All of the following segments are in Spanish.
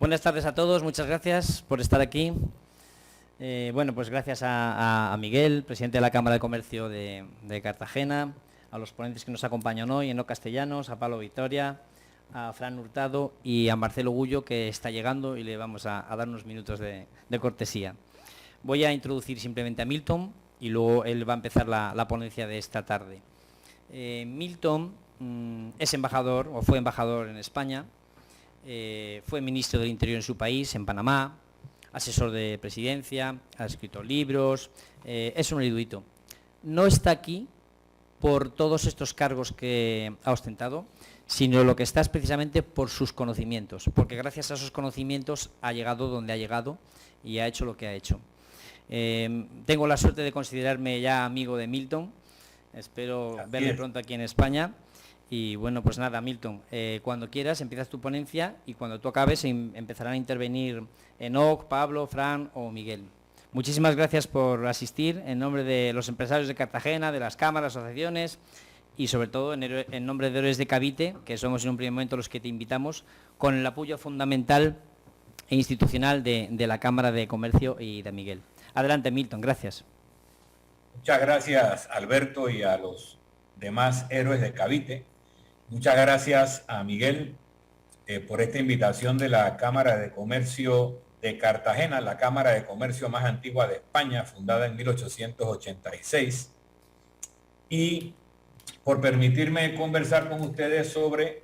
Buenas tardes a todos, muchas gracias por estar aquí. Bueno, pues gracias a Miguel, presidente de la Cámara de Comercio de Cartagena, a los ponentes que nos acompañan hoy, Enoc Castellanos, a Pablo Victoria, a Fran Hurtado y a Marcelo Gullo, que está llegando y le vamos a dar unos minutos de cortesía. Voy a introducir simplemente a Milton y luego él va a empezar la ponencia de esta tarde. Milton es embajador, o fue embajador en España, fue ministro del Interior en su país, en Panamá, asesor de presidencia, ha escrito libros, es un erudito. No está aquí por todos estos cargos que ha ostentado, sino lo que está es precisamente por sus conocimientos, porque gracias a esos conocimientos ha llegado donde ha llegado y ha hecho lo que ha hecho. Tengo la suerte de considerarme ya amigo de Milton, espero verle pronto aquí en España. Y bueno, pues nada, Milton, cuando quieras empiezas tu ponencia y cuando tú acabes empezarán a intervenir Enoc, Pablo, Fran o Miguel. Muchísimas gracias por asistir en nombre de los empresarios de Cartagena, de las cámaras, asociaciones y sobre todo en nombre de Héroes de Cavite, que somos en un primer momento los que te invitamos, con el apoyo fundamental e institucional de la Cámara de Comercio y de Miguel. Adelante, Milton, gracias. Muchas gracias, Alberto, y a los demás héroes de Cavite. Muchas gracias a Miguel por esta invitación de la Cámara de Comercio de Cartagena, la Cámara de Comercio más antigua de España, fundada en 1886, y por permitirme conversar con ustedes sobre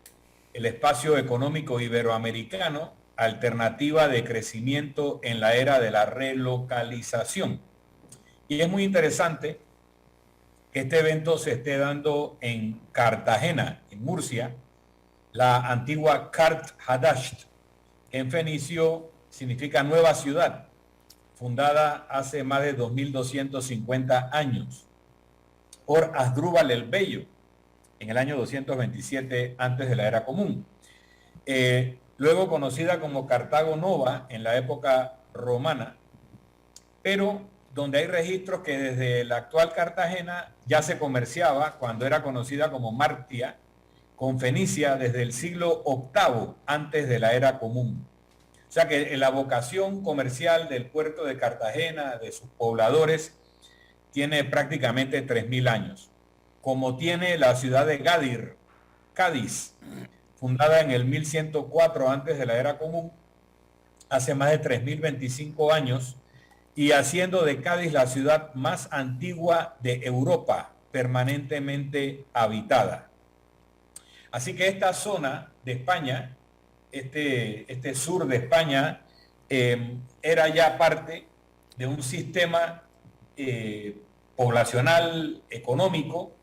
el espacio económico iberoamericano, alternativa de crecimiento en la era de la relocalización. Y es muy interesante que este evento se esté dando en Cartagena, en Murcia, la antigua Cart Hadasht, que en fenicio significa nueva ciudad, fundada hace más de 2250 años por Asdrúbal el Bello, en el año 227 antes de la era común. Luego conocida como Cartago Nova en la época romana, pero donde hay registros que desde la actual Cartagena ya se comerciaba cuando era conocida como Martia, con Fenicia desde el siglo VIII antes de la era común. O sea que la vocación comercial del puerto de Cartagena, de sus pobladores, tiene prácticamente 3000 años. Como tiene la ciudad de Gadir, Cádiz, fundada en el 1104 antes de la era común, hace más de 3025 años, y haciendo de Cádiz la ciudad más antigua de Europa, permanentemente habitada. Así que esta zona de España, este sur de España, era ya parte de un sistema poblacional, económico,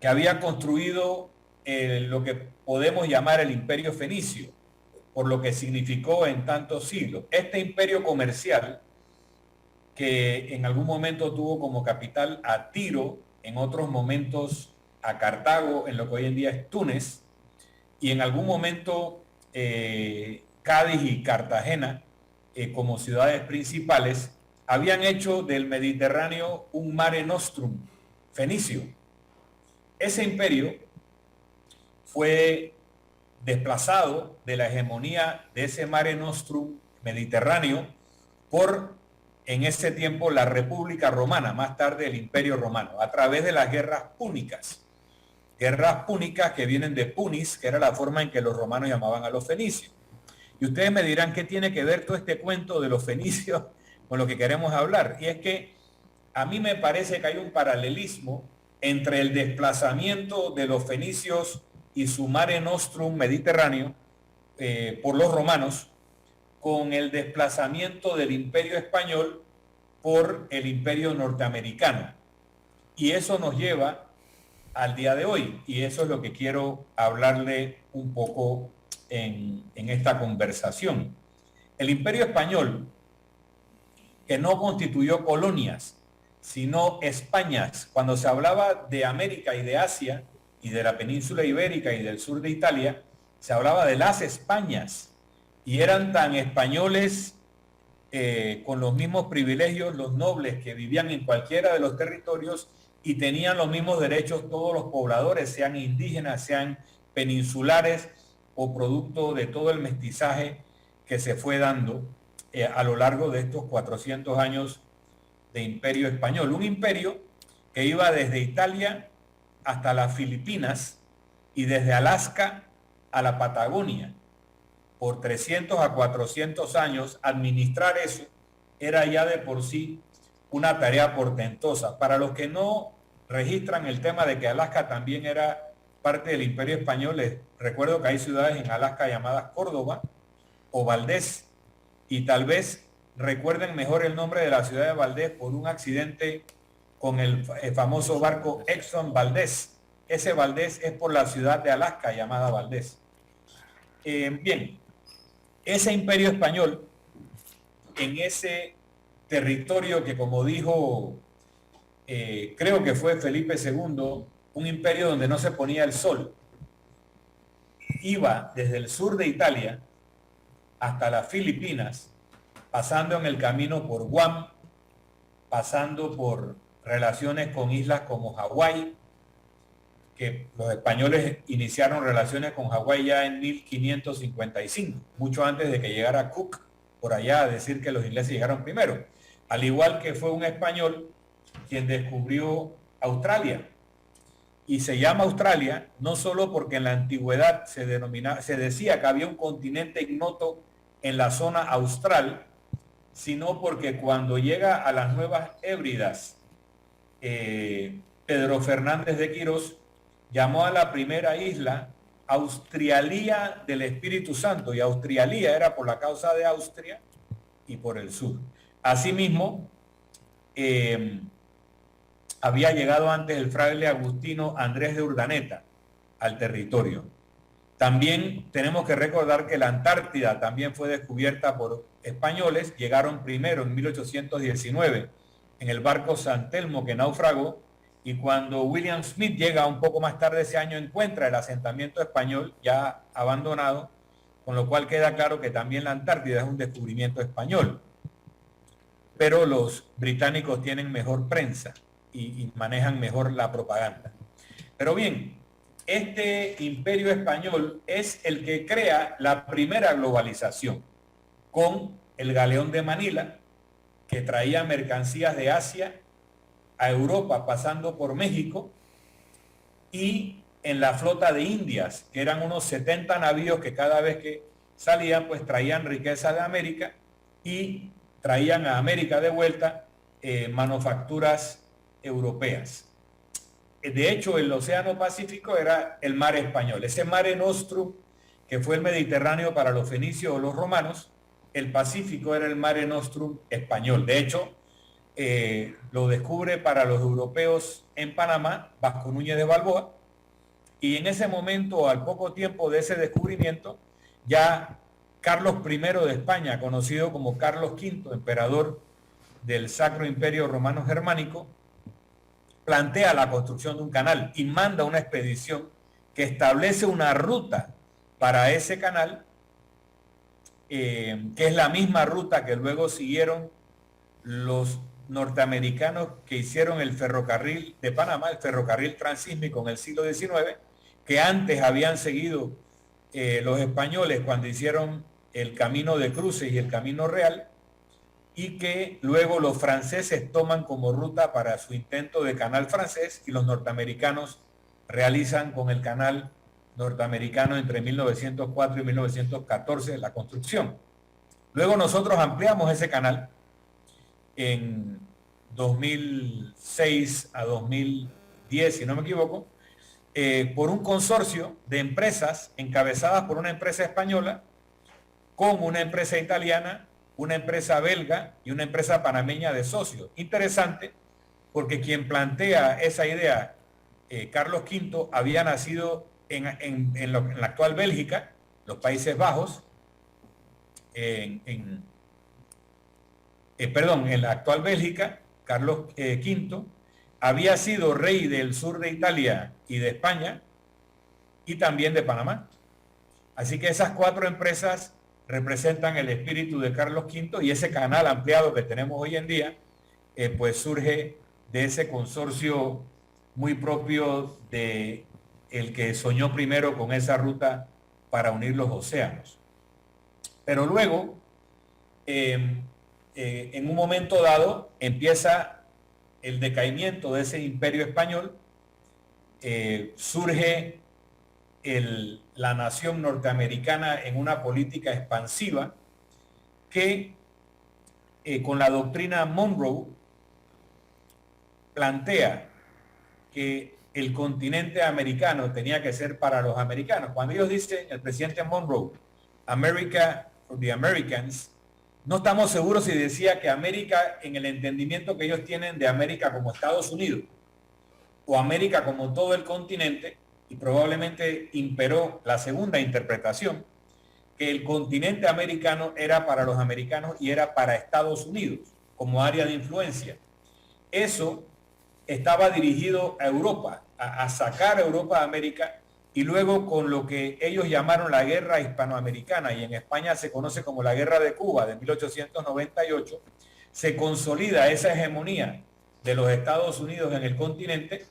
que había construido lo que podemos llamar el Imperio Fenicio, por lo que significó en tantos siglos. Este imperio comercial, que en algún momento tuvo como capital a Tiro, en otros momentos a Cartago, en lo que hoy en día es Túnez, y en algún momento Cádiz y Cartagena como ciudades principales, habían hecho del Mediterráneo un mare nostrum fenicio. Ese imperio fue desplazado de la hegemonía de ese mare nostrum mediterráneo por, en ese tiempo, la República Romana, más tarde el Imperio Romano, a través de las guerras púnicas. Guerras púnicas que vienen de punis, que era la forma en que los romanos llamaban a los fenicios. Y ustedes me dirán, ¿qué tiene que ver todo este cuento de los fenicios con lo que queremos hablar? Y es que a mí me parece que hay un paralelismo entre el desplazamiento de los fenicios y su mare nostrum mediterráneo por los romanos, con el desplazamiento del imperio español por el imperio norteamericano. Y eso nos lleva al día de hoy, y eso es lo que quiero hablarle un poco en esta conversación. El imperio español, que no constituyó colonias, sino Españas, cuando se hablaba de América y de Asia, y de la península ibérica y del sur de Italia, se hablaba de las Españas, y eran tan españoles con los mismos privilegios los nobles que vivían en cualquiera de los territorios y tenían los mismos derechos todos los pobladores, sean indígenas, sean peninsulares o producto de todo el mestizaje que se fue dando a lo largo de estos 400 años de imperio español. Un imperio que iba desde Italia hasta las Filipinas y desde Alaska a la Patagonia. Por 300 a 400 años, administrar eso era ya de por sí una tarea portentosa. Para los que no registran el tema de que Alaska también era parte del Imperio Español, les recuerdo que hay ciudades en Alaska llamadas Córdoba o Valdés, y tal vez recuerden mejor el nombre de la ciudad de Valdés por un accidente con el famoso barco Exxon Valdés. Ese Valdés es por la ciudad de Alaska llamada Valdés. Bien, ese imperio español, en ese territorio que, como dijo, creo que fue Felipe II, un imperio donde no se ponía el sol, iba desde el sur de Italia hasta las Filipinas, pasando en el camino por Guam, pasando por relaciones con islas como Hawái, que los españoles iniciaron relaciones con Hawái ya en 1555, mucho antes de que llegara Cook por allá a decir que los ingleses llegaron primero. Al igual que fue un español quien descubrió Australia. Y se llama Australia no solo porque en la antigüedad se decía que había un continente ignoto en la zona austral, sino porque cuando llega a las Nuevas Hébridas, Pedro Fernández de Quirós llamó a la primera isla Austrialía del Espíritu Santo, y Austrialía era por la causa de Austria y por el sur. Asimismo, había llegado antes el fraile agustino Andrés de Urdaneta al territorio. También tenemos que recordar que la Antártida también fue descubierta por españoles. Llegaron primero en 1819 en el barco San Telmo, que naufragó, y cuando William Smith llega un poco más tarde ese año encuentra el asentamiento español ya abandonado, con lo cual queda claro que también la Antártida es un descubrimiento español. Pero los británicos tienen mejor prensa y manejan mejor la propaganda. Pero bien, este imperio español es el que crea la primera globalización con el galeón de Manila, que traía mercancías de Asia a Europa pasando por México, y en la flota de Indias, que eran unos 70 navíos que cada vez que salían pues traían riqueza de América y traían a América de vuelta manufacturas europeas. De hecho, el Océano Pacífico era el mar español. Ese Mare Nostrum, que fue el Mediterráneo para los fenicios o los romanos, el Pacífico era el Mare Nostrum español. De hecho, lo descubre para los europeos en Panamá Vasco Núñez de Balboa, y en ese momento, al poco tiempo de ese descubrimiento, ya Carlos I de España, conocido como Carlos V, emperador del Sacro Imperio Romano Germánico, plantea la construcción de un canal y manda una expedición que establece una ruta para ese canal, que es la misma ruta que luego siguieron los norteamericanos que hicieron el ferrocarril de Panamá, el ferrocarril transísmico en el siglo XIX, que antes habían seguido los españoles cuando hicieron el Camino de Cruces y el Camino Real, y que luego los franceses toman como ruta para su intento de canal francés, y los norteamericanos realizan con el canal norteamericano entre 1904 y 1914 la construcción. Luego nosotros ampliamos ese canal en 2006 a 2010, si no me equivoco, por un consorcio de empresas encabezadas por una empresa española con una empresa italiana, una empresa belga y una empresa panameña de socios. Interesante, porque quien plantea esa idea, Carlos V, había nacido en la actual Bélgica, los Países Bajos, en la actual Bélgica. Carlos V había sido rey del sur de Italia y de España, y también de Panamá. Así que esas cuatro empresas representan el espíritu de Carlos V, y ese canal ampliado que tenemos hoy en día, pues surge de ese consorcio muy propio de el que soñó primero con esa ruta para unir los océanos. Pero luego, en un momento dado, empieza el decaimiento de ese imperio español, surge la nación norteamericana en una política expansiva que con la doctrina Monroe plantea que el continente americano tenía que ser para los americanos. Cuando ellos dicen, el presidente Monroe, America for the Americans, no estamos seguros si decía que América en el entendimiento que ellos tienen de América como Estados Unidos o América como todo el continente, y probablemente imperó la segunda interpretación, que el continente americano era para los americanos y era para Estados Unidos como área de influencia. Eso estaba dirigido a Europa, a sacar a Europa de América, y luego con lo que ellos llamaron la guerra hispanoamericana, y en España se conoce como la guerra de Cuba de 1898, se consolida esa hegemonía de los Estados Unidos en el continente.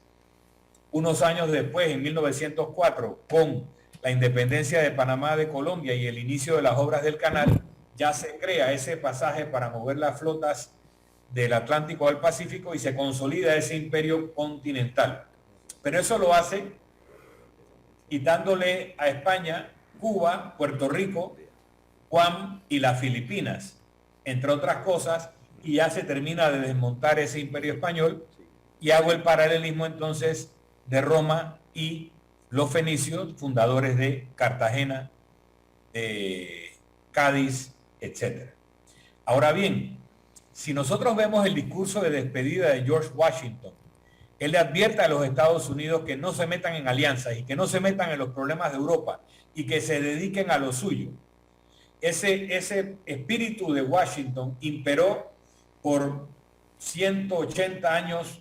Unos años después, en 1904, con la independencia de Panamá de Colombia y el inicio de las obras del canal, ya se crea ese pasaje para mover las flotas del Atlántico al Pacífico y se consolida ese imperio continental. Pero eso lo hace quitándole a España Cuba, Puerto Rico, Guam y las Filipinas, entre otras cosas, y ya se termina de desmontar ese imperio español. Y hago el paralelismo entonces de Roma y los fenicios, fundadores de Cartagena, Cádiz, etc. Ahora bien, si nosotros vemos el discurso de despedida de George Washington, él le advierte a los Estados Unidos que no se metan en alianzas y que no se metan en los problemas de Europa y que se dediquen a lo suyo. Ese espíritu de Washington imperó por 180 años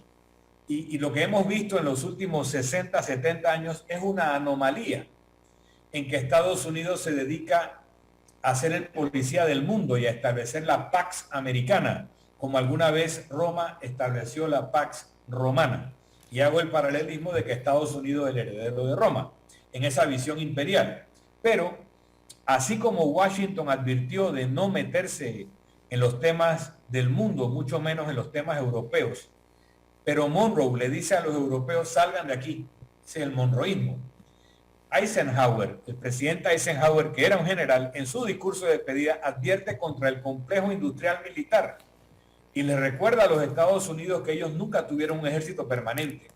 y lo que hemos visto en los últimos 60, 70 años es una anomalía en que Estados Unidos se dedica a ser el policía del mundo y a establecer la Pax Americana, como alguna vez Roma estableció la Pax Romana. Y hago el paralelismo de que Estados Unidos es el heredero de Roma, en esa visión imperial. Pero, así como Washington advirtió de no meterse en los temas del mundo, mucho menos en los temas europeos, pero Monroe le dice a los europeos, salgan de aquí, es el monroísmo. Eisenhower, el presidente Eisenhower, que era un general, en su discurso de despedida advierte contra el complejo industrial militar y le recuerda a los Estados Unidos que ellos nunca tuvieron un ejército permanente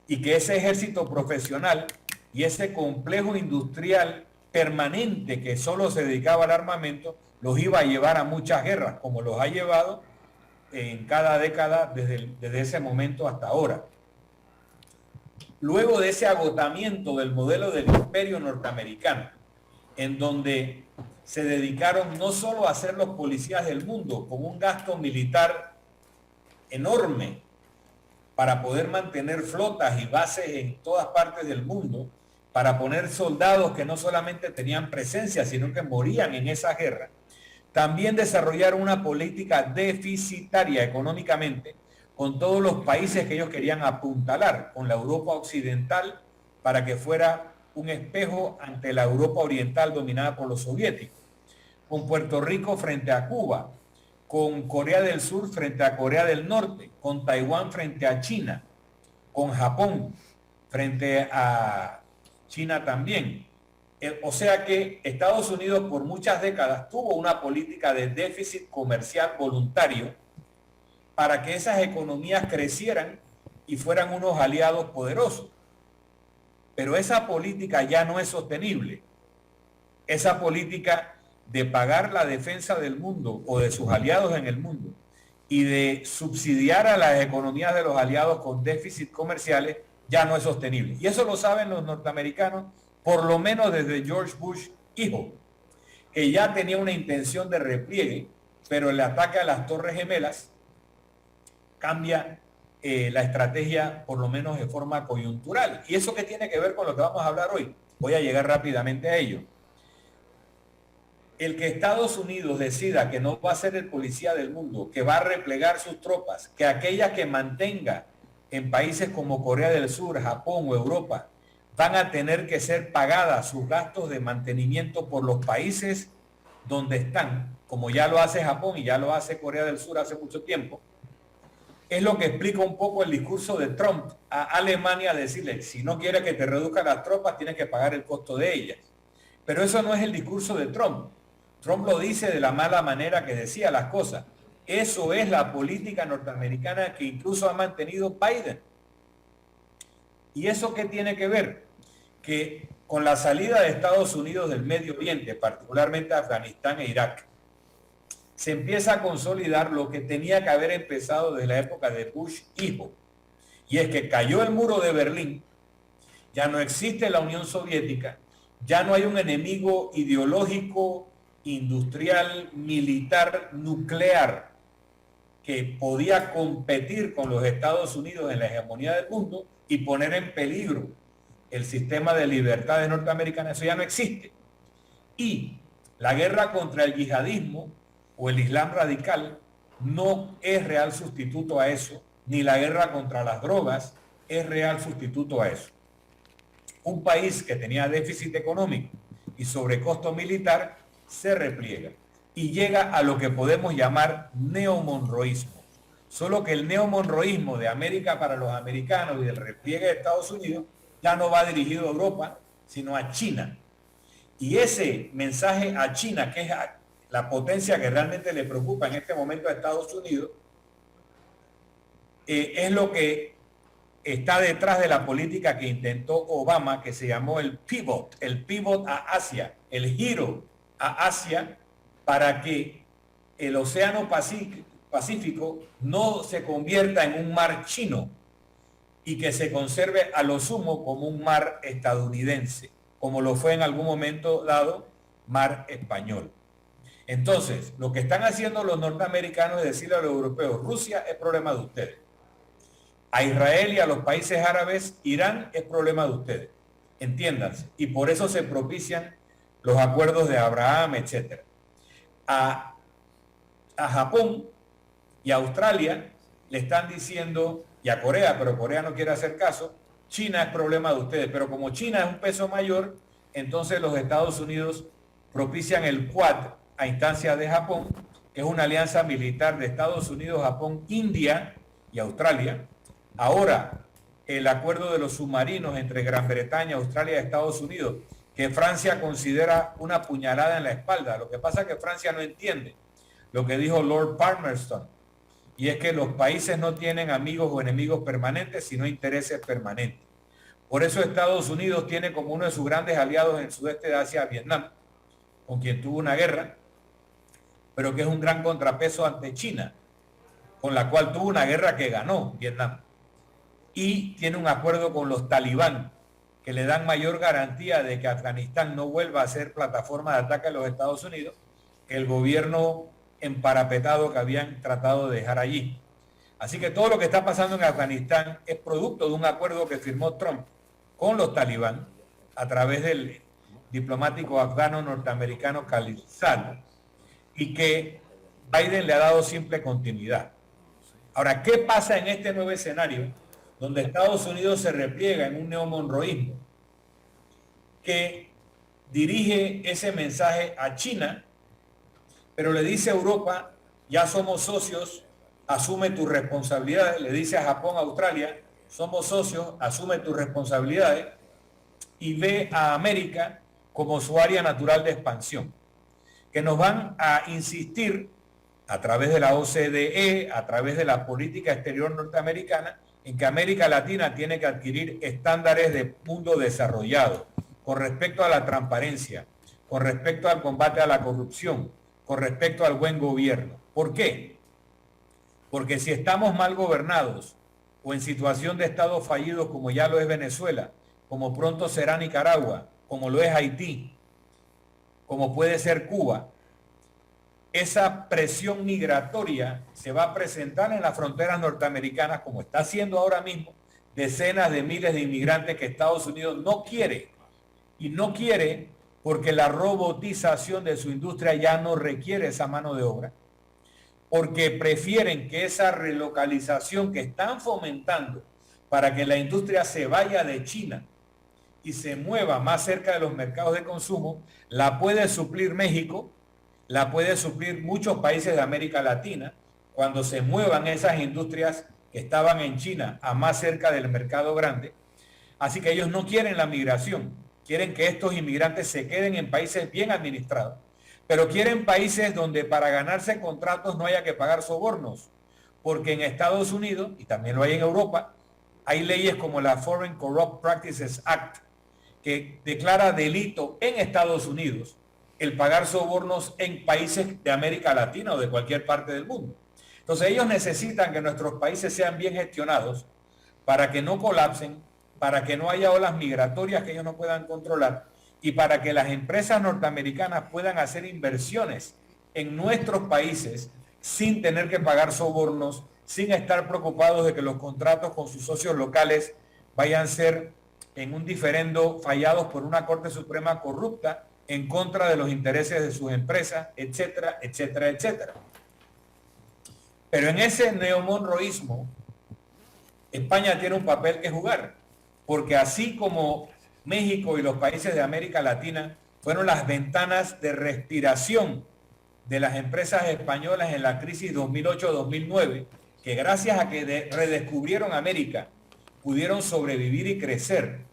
y que ese ejército profesional y ese complejo industrial permanente que solo se dedicaba al armamento los iba a llevar a muchas guerras, como los ha llevado en cada década desde ese momento hasta ahora. Luego de ese agotamiento del modelo del imperio norteamericano, en donde se dedicaron no solo a ser los policías del mundo, con un gasto militar enorme para poder mantener flotas y bases en todas partes del mundo, para poner soldados que no solamente tenían presencia, sino que morían en esa guerra, también desarrollaron una política deficitaria económicamente con todos los países que ellos querían apuntalar, con la Europa occidental, para que fuera un espejo ante la Europa oriental dominada por los soviéticos, con Puerto Rico frente a Cuba, con Corea del Sur frente a Corea del Norte, con Taiwán frente a China, con Japón frente a China también. O sea que Estados Unidos por muchas décadas tuvo una política de déficit comercial voluntario para que esas economías crecieran y fueran unos aliados poderosos. Pero esa política ya no es sostenible. Esa política de pagar la defensa del mundo o de sus aliados en el mundo y de subsidiar a las economías de los aliados con déficit comerciales ya no es sostenible. Y eso lo saben los norteamericanos, por lo menos desde George Bush hijo, que ya tenía una intención de repliegue, pero el ataque a las Torres Gemelas cambia la estrategia, por lo menos de forma coyuntural. ¿Y eso qué tiene que ver con lo que vamos a hablar hoy? Voy a llegar rápidamente a ello. El que Estados Unidos decida que no va a ser el policía del mundo, que va a replegar sus tropas, que aquellas que mantenga en países como Corea del Sur, Japón o Europa, van a tener que ser pagadas sus gastos de mantenimiento por los países donde están, como ya lo hace Japón y ya lo hace Corea del Sur hace mucho tiempo, es lo que explica un poco el discurso de Trump a Alemania, decirle, si no quiere que te reduzcan las tropas, tienes que pagar el costo de ellas. Pero eso no es el discurso de Trump. Trump lo dice de la mala manera que decía las cosas. Eso es la política norteamericana que incluso ha mantenido Biden. ¿Y eso qué tiene que ver? Que con la salida de Estados Unidos del Medio Oriente, particularmente Afganistán e Irak, se empieza a consolidar lo que tenía que haber empezado desde la época de Bush hijo. Y es que cayó el muro de Berlín, ya no existe la Unión Soviética, ya no hay un enemigo ideológico, industrial, militar, nuclear que podía competir con los Estados Unidos en la hegemonía del mundo y poner en peligro el sistema de libertades norteamericanas. Eso ya no existe. Y la guerra contra el yihadismo o el Islam radical no es real sustituto a eso, ni la guerra contra las drogas es real sustituto a eso. Un país que tenía déficit económico y sobrecosto militar se repliega y llega a lo que podemos llamar neomonroísmo. Solo que el neomonroísmo de América para los americanos y del repliegue de Estados Unidos ya no va dirigido a Europa, sino a China. Y ese mensaje a China, que es la potencia que realmente le preocupa en este momento a Estados Unidos, es lo que está detrás de la política que intentó Obama, que se llamó el pivot a Asia, el giro a Asia, para que el Océano Pacífico no se convierta en un mar chino y que se conserve a lo sumo como un mar estadounidense, como lo fue en algún momento dado mar español. Entonces, lo que están haciendo los norteamericanos es decirle a los europeos, Rusia es problema de ustedes. A Israel y a los países árabes, Irán es problema de ustedes. Entiéndanse. Y por eso se propician los acuerdos de Abraham, etc. A Japón y a Australia le están diciendo, y a Corea, pero Corea no quiere hacer caso, China es problema de ustedes. Pero como China es un peso mayor, entonces los Estados Unidos propician el Quad a instancias de Japón, que es una alianza militar de Estados Unidos, Japón, India y Australia. Ahora, el acuerdo de los submarinos entre Gran Bretaña, Australia y Estados Unidos, que Francia considera una puñalada en la espalda. Lo que pasa es que Francia no entiende lo que dijo Lord Palmerston, y es que los países no tienen amigos o enemigos permanentes, sino intereses permanentes. Por eso Estados Unidos tiene como uno de sus grandes aliados en el sudeste de Asia a Vietnam, con quien tuvo una guerra, pero que es un gran contrapeso ante China, con la cual tuvo una guerra que ganó Vietnam. Y tiene un acuerdo con los talibán, que le dan mayor garantía de que Afganistán no vuelva a ser plataforma de ataque a los Estados Unidos, que el gobierno emparapetado que habían tratado de dejar allí. Así que todo lo que está pasando en Afganistán es producto de un acuerdo que firmó Trump con los talibán a través del diplomático afgano norteamericano Khalid Zadr, y que Biden le ha dado simple continuidad. Ahora, ¿qué pasa en este nuevo escenario donde Estados Unidos se repliega en un neomonroísmo que dirige ese mensaje a China, pero le dice a Europa, ya somos socios, asume tus responsabilidades, le dice a Japón, a Australia, somos socios, asume tus responsabilidades, y ve a América como su área natural de expansión, que nos van a insistir a través de la OCDE, a través de la política exterior norteamericana, en que América Latina tiene que adquirir estándares de mundo desarrollado con respecto a la transparencia, con respecto al combate a la corrupción, con respecto al buen gobierno. ¿Por qué? Porque si estamos mal gobernados o en situación de estado fallido como ya lo es Venezuela, como pronto será Nicaragua, como lo es Haití, como puede ser Cuba, esa presión migratoria se va a presentar en las fronteras norteamericanas, como está haciendo ahora mismo decenas de miles de inmigrantes que Estados Unidos no quiere. Y no quiere porque la robotización de su industria ya no requiere esa mano de obra, porque prefieren que esa relocalización que están fomentando para que la industria se vaya de China y se mueva más cerca de los mercados de consumo, la puede suplir México, la puede suplir muchos países de América Latina cuando se muevan esas industrias que estaban en China a más cerca del mercado grande. Así que ellos no quieren la migración, quieren que estos inmigrantes se queden en países bien administrados, pero quieren países donde para ganarse contratos no haya que pagar sobornos, porque en Estados Unidos, y también lo hay en Europa, hay leyes como la Foreign Corrupt Practices Act, que declara delito en Estados Unidos el pagar sobornos en países de América Latina o de cualquier parte del mundo. Entonces ellos necesitan que nuestros países sean bien gestionados para que no colapsen, para que no haya olas migratorias que ellos no puedan controlar y para que las empresas norteamericanas puedan hacer inversiones en nuestros países sin tener que pagar sobornos, sin estar preocupados de que los contratos con sus socios locales vayan a ser en un diferendo fallados por una Corte Suprema corrupta en contra de los intereses de sus empresas, etcétera, etcétera, etcétera. Pero en ese neomonroísmo, España tiene un papel que jugar, porque así como México y los países de América Latina fueron las ventanas de respiración de las empresas españolas en la crisis 2008-2009, que gracias a que redescubrieron América, pudieron sobrevivir y crecer.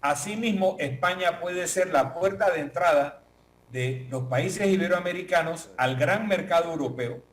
Asimismo, España puede ser la puerta de entrada de los países iberoamericanos al gran mercado europeo,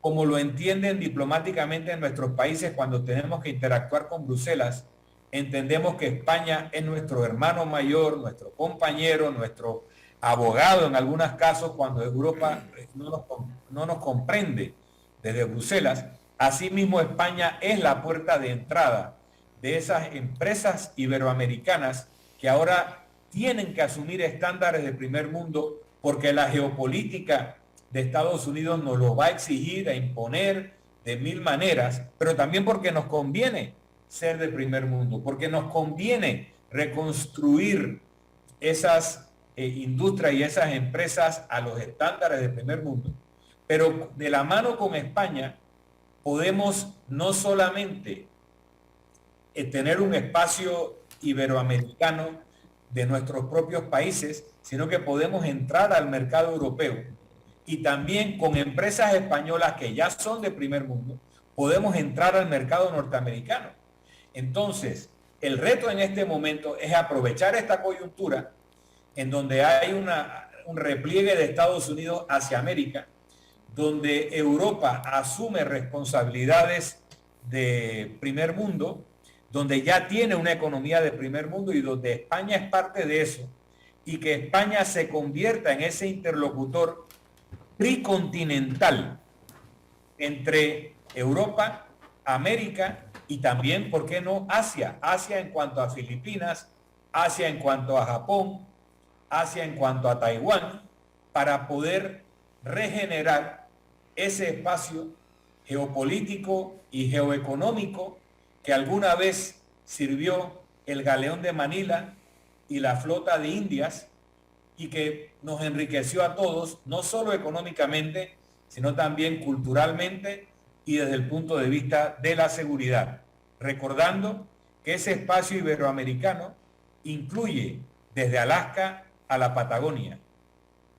como lo entienden diplomáticamente en nuestros países cuando tenemos que interactuar con Bruselas. Entendemos que España es nuestro hermano mayor, nuestro compañero, nuestro abogado en algunos casos cuando Europa no nos comprende desde Bruselas. Asimismo, España es la puerta de entrada de esas empresas iberoamericanas que ahora tienen que asumir estándares de primer mundo porque la geopolítica de Estados Unidos nos lo va a exigir, a imponer de mil maneras, pero también porque nos conviene ser de primer mundo, porque nos conviene reconstruir esas industrias y esas empresas a los estándares de primer mundo. Pero de la mano con España podemos no solamente tener un espacio iberoamericano de nuestros propios países, sino que podemos entrar al mercado europeo y también con empresas españolas que ya son de primer mundo, podemos entrar al mercado norteamericano. Entonces, el reto en este momento es aprovechar esta coyuntura en donde hay un repliegue de Estados Unidos hacia América, donde Europa asume responsabilidades de primer mundo, donde ya tiene una economía de primer mundo y donde España es parte de eso, y que España se convierta en ese interlocutor tricontinental entre Europa, América y también, ¿por qué no?, Asia. Asia en cuanto a Filipinas, Asia en cuanto a Japón, Asia en cuanto a Taiwán, para poder regenerar ese espacio geopolítico y geoeconómico que alguna vez sirvió el galeón de Manila y la flota de Indias y que nos enriqueció a todos, no solo económicamente, sino también culturalmente y desde el punto de vista de la seguridad. Recordando que ese espacio iberoamericano incluye desde Alaska a la Patagonia,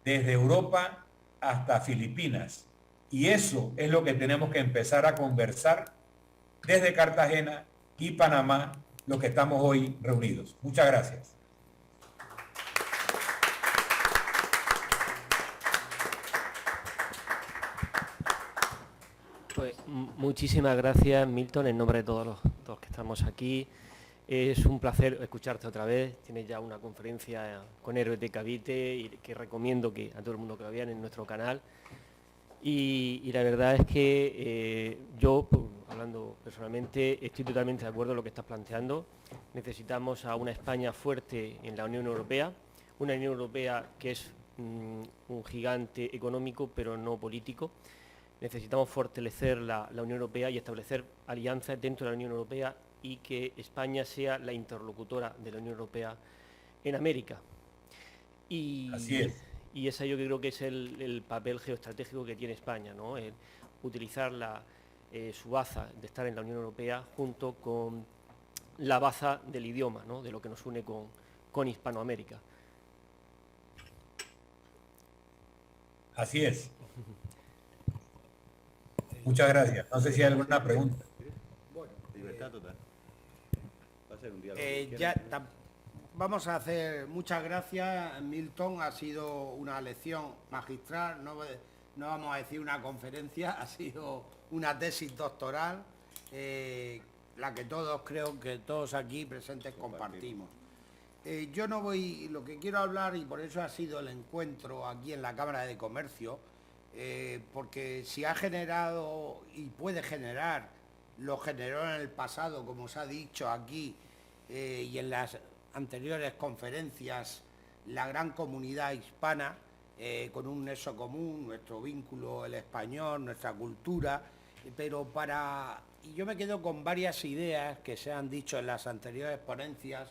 desde Europa hasta Filipinas. Y eso es lo que tenemos que empezar a conversar desde Cartagena y Panamá, lo que estamos hoy reunidos. Muchas gracias. Pues muchísimas gracias, Milton, en nombre de todos los que estamos aquí. Es un placer escucharte otra vez. Tienes ya una conferencia con Héroes de Cavite y que recomiendo que a todo el mundo que lo vean en nuestro canal. Y la verdad es que yo, hablando personalmente, estoy totalmente de acuerdo en lo que estás planteando. Necesitamos a una España fuerte en la Unión Europea, una Unión Europea que es un gigante económico pero no político. Necesitamos fortalecer la Unión Europea y establecer alianzas dentro de la Unión Europea y que España sea la interlocutora de la Unión Europea en América. Así es. Y ese yo creo que es el papel geoestratégico que tiene España, ¿no? El utilizar su baza de estar en la Unión Europea junto con la baza del idioma, ¿no?, de lo que nos une con Hispanoamérica. Así es. Muchas gracias. No sé si hay alguna pregunta. Libertad total. Va a ser un diálogo. Vamos a hacer muchas gracias, Milton. Ha sido una lección magistral. No vamos a decir una conferencia, ha sido una tesis doctoral, la que creo que todos aquí presentes compartimos. Yo no voy, lo que quiero hablar, y por eso ha sido el encuentro aquí en la Cámara de Comercio, porque si ha generado y puede generar, lo generó en el pasado, como se ha dicho aquí, y en las anteriores conferencias, la gran comunidad hispana, con un nexo común, nuestro vínculo, el español, nuestra cultura, y yo me quedo con varias ideas que se han dicho en las anteriores ponencias.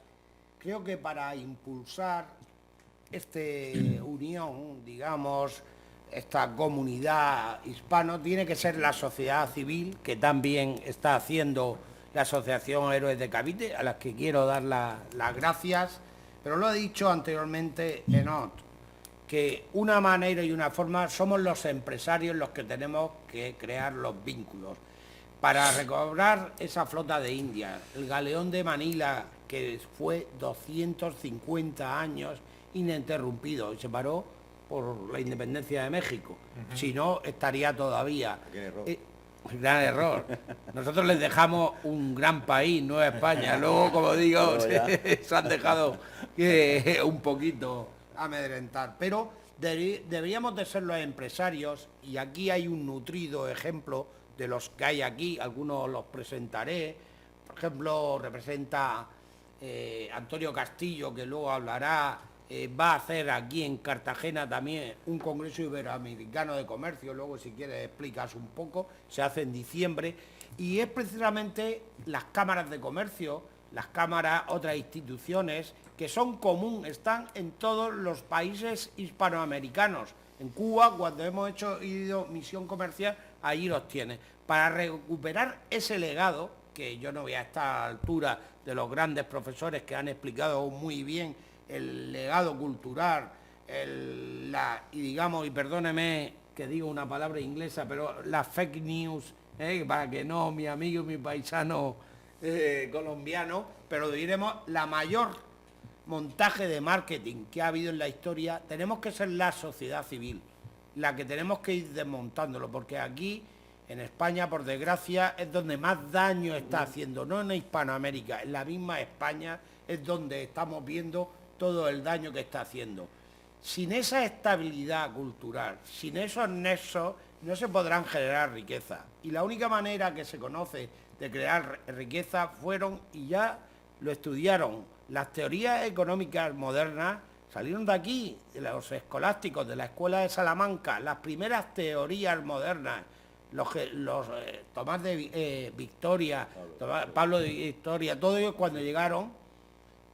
Creo que para impulsar esta unión, digamos, esta comunidad hispana, tiene que ser la sociedad civil, que también está haciendo la Asociación Héroes de Cavite, a las que quiero dar las gracias, pero lo ha dicho anteriormente Enot, que una manera y una forma somos los empresarios los que tenemos que crear los vínculos. Para recobrar esa flota de India, el galeón de Manila, que fue 250 años ininterrumpido y se paró por la independencia de México. Si no, estaría todavía. Gran error. Nosotros les dejamos un gran país, Nueva España. Luego, como digo, se han dejado un poquito amedrentar. Pero deberíamos de ser los empresarios, y aquí hay un nutrido ejemplo de los que hay aquí, algunos los presentaré. Por ejemplo, representa Antonio Castillo, que luego hablará, va a hacer aquí en Cartagena también un Congreso Iberoamericano de Comercio, luego si quieres explicas un poco, se hace en diciembre, y es precisamente las cámaras de comercio, las cámaras, otras instituciones, que son comunes, están en todos los países hispanoamericanos. En Cuba, cuando hemos ido misión comercial, allí los tiene. Para recuperar ese legado, que yo no voy a estar a la altura de los grandes profesores que han explicado muy bien el legado cultural, y digamos, y perdóneme que digo una palabra inglesa, pero la fake news, para que no, mi amigo, mi paisano colombiano, pero diremos la mayor montaje de marketing que ha habido en la historia. Tenemos que ser la sociedad civil, la que tenemos que ir desmontándolo, porque aquí en España, por desgracia, es donde más daño está haciendo, no en Hispanoamérica, en la misma España es donde estamos viendo todo el daño que está haciendo. Sin esa estabilidad cultural, sin esos nexos, no se podrán generar riqueza. Y la única manera que se conoce de crear riqueza fueron, y ya lo estudiaron, las teorías económicas modernas, salieron de aquí, de los escolásticos, de la Escuela de Salamanca, las primeras teorías modernas, Tomás de Victoria, Pablo de Victoria, todo ello cuando llegaron,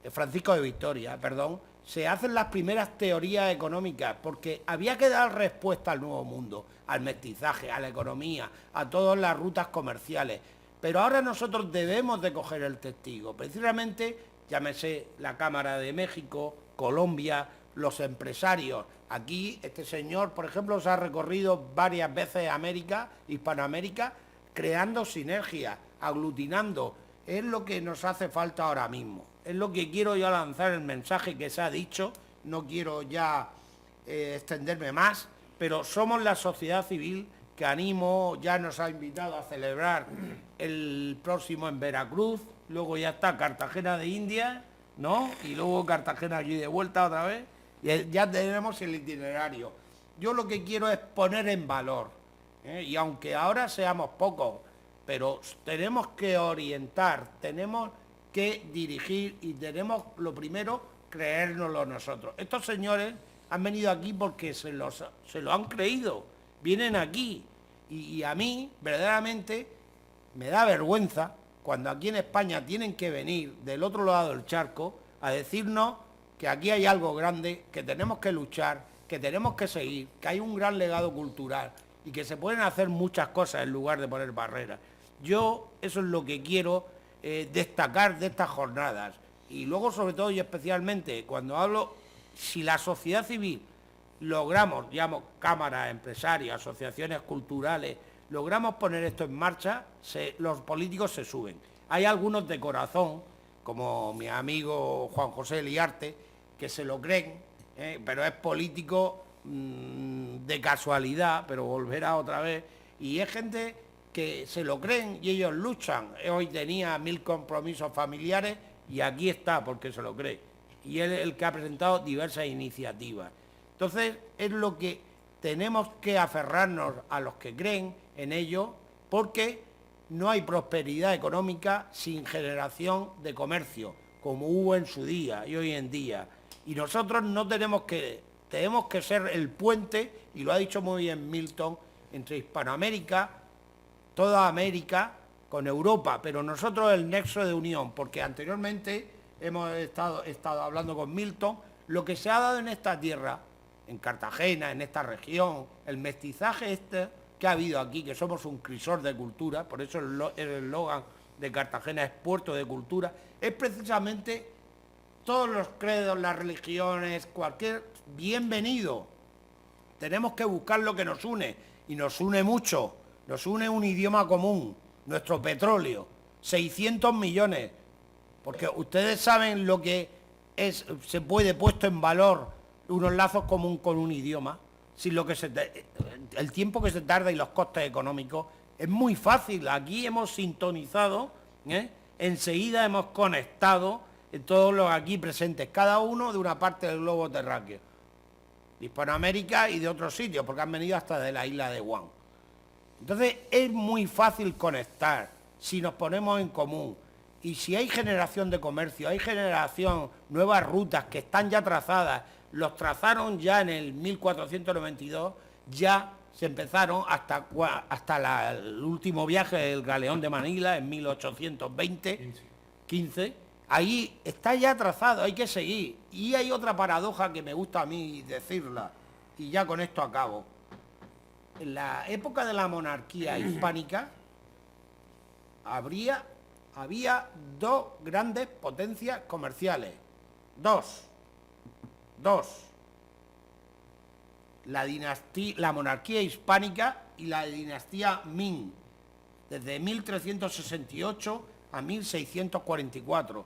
Francisco de Victoria, perdón, se hacen las primeras teorías económicas, porque había que dar respuesta al nuevo mundo, al mestizaje, a la economía, a todas las rutas comerciales. Pero ahora nosotros debemos de coger el testigo, precisamente, llámese la Cámara de México, Colombia, los empresarios. Aquí este señor, por ejemplo, se ha recorrido varias veces América, Hispanoamérica, creando sinergia, aglutinando. Es lo que nos hace falta ahora mismo. Es lo que quiero yo lanzar, el mensaje que se ha dicho. No quiero ya extenderme más, pero somos la sociedad civil que animo, ya nos ha invitado a celebrar el próximo en Veracruz, luego ya está Cartagena de Indias, ¿no? Y luego Cartagena allí de vuelta otra vez, y ya tenemos el itinerario. Yo lo que quiero es poner en valor, y aunque ahora seamos pocos, pero tenemos que orientar, tenemos que dirigir, y tenemos, lo primero, creérnoslo nosotros. Estos señores han venido aquí porque se lo han creído, vienen aquí, y a mí, verdaderamente, me da vergüenza cuando aquí en España tienen que venir del otro lado del charco a decirnos que aquí hay algo grande, que tenemos que luchar, que tenemos que seguir, que hay un gran legado cultural y que se pueden hacer muchas cosas en lugar de poner barreras. Yo eso es lo que quiero destacar de estas jornadas. Y luego, sobre todo y especialmente, cuando hablo, si la sociedad civil logramos, digamos, cámaras, empresarios, asociaciones culturales, logramos poner esto en marcha, los políticos se suben. Hay algunos de corazón, como mi amigo Juan José Liarte, que se lo creen, pero es político de casualidad, pero volverá otra vez, y es gente que se lo creen y ellos luchan. Hoy tenía 1000 compromisos familiares y aquí está porque se lo cree. Y él es el que ha presentado diversas iniciativas. Entonces es lo que tenemos que aferrarnos a los que creen en ello, porque no hay prosperidad económica sin generación de comercio, como hubo en su día y hoy en día. Y nosotros no tenemos que ser el puente, y lo ha dicho muy bien Milton, entre Hispanoamérica, toda América, con Europa, pero nosotros el nexo de unión, porque anteriormente hemos estado hablando con Milton, lo que se ha dado en esta tierra, en Cartagena, en esta región, el mestizaje que ha habido aquí, que somos un crisol de cultura, por eso el eslogan de Cartagena es puerto de cultura, es precisamente todos los credos, las religiones, cualquier bienvenido. Tenemos que buscar lo que nos une, y nos une mucho, nos une un idioma común, nuestro petróleo, 600 millones, porque ustedes saben lo que se puede puesto en valor unos lazos comunes con un idioma, sin lo que el tiempo que se tarda y los costes económicos, es muy fácil. Aquí hemos sintonizado, enseguida hemos conectado todos los aquí presentes, cada uno de una parte del globo terráqueo, de Hispanoamérica y de otros sitios, porque han venido hasta de la isla de Guam. Entonces es muy fácil conectar si nos ponemos en común. Y si hay generación de comercio, hay generación, nuevas rutas que están ya trazadas, los trazaron ya en el 1492, ya se empezaron hasta el último viaje del galeón de Manila en 1815, ahí está ya trazado, hay que seguir. Y hay otra paradoja que me gusta a mí decirla, y ya con esto acabo. En la época de la monarquía hispánica había dos grandes potencias comerciales. Dos. La monarquía hispánica y la dinastía Ming, desde 1368 a 1644.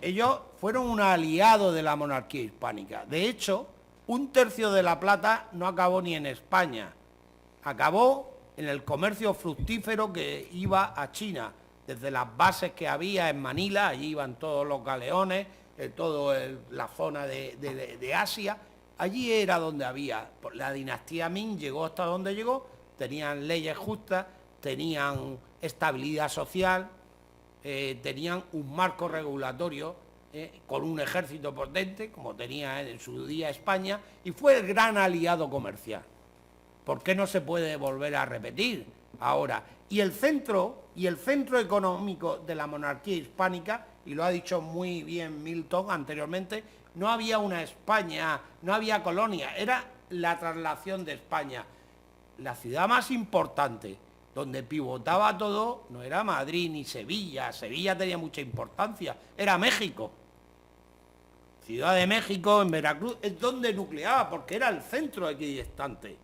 Ellos fueron un aliado de la monarquía hispánica. De hecho, 1/3 de la plata no acabó ni en España. Acabó en el comercio fructífero que iba a China, desde las bases que había en Manila, allí iban todos los galeones, toda la zona de Asia, allí era donde había. La dinastía Ming llegó hasta donde llegó, tenían leyes justas, tenían estabilidad social, tenían un marco regulatorio con un ejército potente, como tenía en su día España, y fue el gran aliado comercial. ¿Por qué no se puede volver a repetir ahora? Y el centro económico de la monarquía hispánica, y lo ha dicho muy bien Milton anteriormente, no había una España, no había colonia, era la traslación de España. La ciudad más importante, donde pivotaba todo, no era Madrid ni Sevilla. Sevilla tenía mucha importancia, era México. Ciudad de México, en Veracruz, es donde nucleaba, porque era el centro equidistante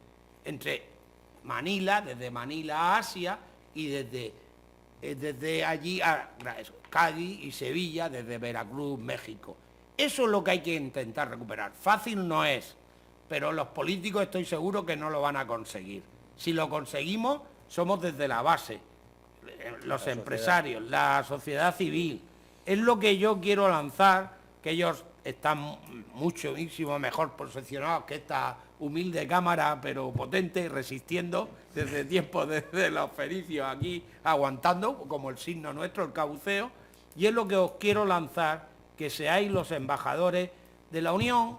entre Manila, desde Manila a Asia, y desde allí a Cádiz y Sevilla, desde Veracruz, México. Eso es lo que hay que intentar recuperar. Fácil no es, pero los políticos estoy seguro que no lo van a conseguir. Si lo conseguimos, somos desde la base, los empresarios, la sociedad civil. Es lo que yo quiero lanzar, que ellos están muchísimo mejor posicionados que esta humilde cámara, pero potente, resistiendo desde tiempos de los fenicios aquí, aguantando, como el signo nuestro, el cabuceo, y es lo que os quiero lanzar, que seáis los embajadores de la Unión,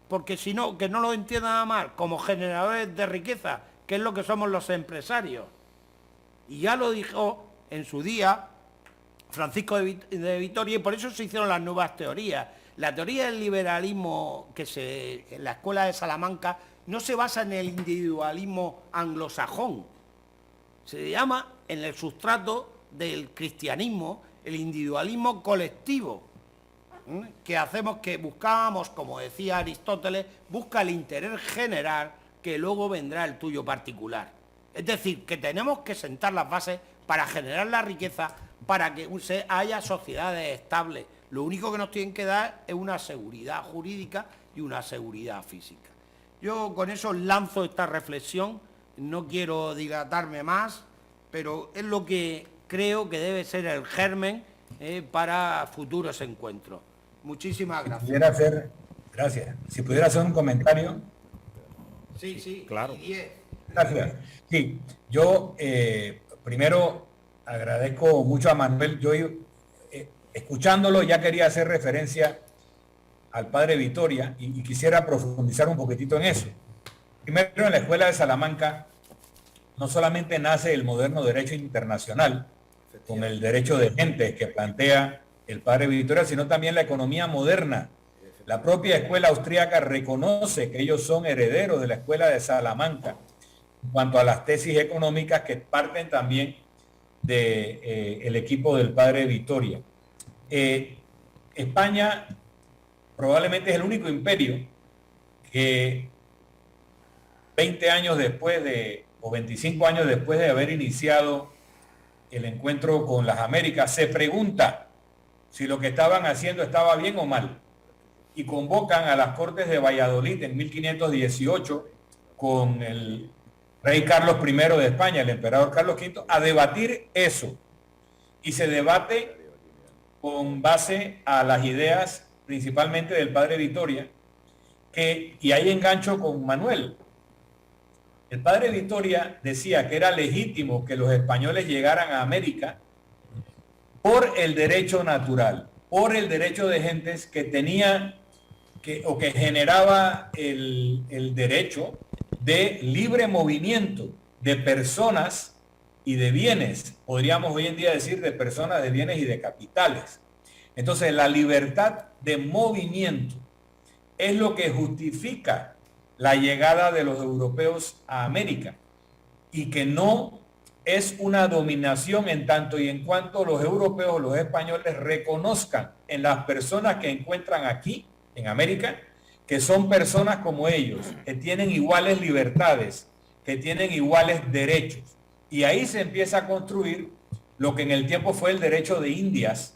porque si no, que no lo entiendan nada mal, como generadores de riqueza, que es lo que somos los empresarios. Y ya lo dijo en su día Francisco de Vitoria, y por eso se hicieron las nuevas teorías. La teoría del liberalismo en la escuela de Salamanca no se basa en el individualismo anglosajón. Se llama, en el sustrato del cristianismo, el individualismo colectivo. que hacemos, que buscábamos, como decía Aristóteles, busca el interés general, que luego vendrá el tuyo particular. Es decir, que tenemos que sentar las bases para generar la riqueza, para que haya sociedades estables. Lo único que nos tienen que dar es una seguridad jurídica y una seguridad física. Yo con eso lanzo esta reflexión, no quiero dilatarme más, pero es lo que creo que debe ser el germen para futuros encuentros. Muchísimas gracias. Gracias. Si pudiera hacer un comentario. Sí, claro. Gracias. Sí, yo primero agradezco mucho a Manuel. Yo escuchándolo ya quería hacer referencia al padre Vitoria y quisiera profundizar un poquitito en eso. Primero, en la Escuela de Salamanca no solamente nace el moderno derecho internacional con el derecho de gentes que plantea el padre Vitoria, sino también la economía moderna. La propia escuela austríaca reconoce que ellos son herederos de la Escuela de Salamanca en cuanto a las tesis económicas que parten también del equipo del padre Vitoria. España probablemente es el único imperio que 20 años después o 25 años después de haber iniciado el encuentro con las Américas, se pregunta si lo que estaban haciendo estaba bien o mal. Y convocan a las Cortes de Valladolid en 1518 con el rey Carlos I de España, el emperador Carlos V, a debatir eso. Y se debate con base a las ideas principalmente del padre Vitoria, y ahí engancho con Manuel. El padre Vitoria decía que era legítimo que los españoles llegaran a América por el derecho natural, por el derecho de gentes que tenía que generaba el derecho de libre movimiento de personas y de bienes, podríamos hoy en día decir de personas, de bienes y de capitales. Entonces, la libertad de movimiento es lo que justifica la llegada de los europeos a América y que no es una dominación en tanto y en cuanto los europeos, los españoles reconozcan en las personas que encuentran aquí, en América, que son personas como ellos, que tienen iguales libertades, que tienen iguales derechos. Y ahí se empieza a construir lo que en el tiempo fue el derecho de Indias,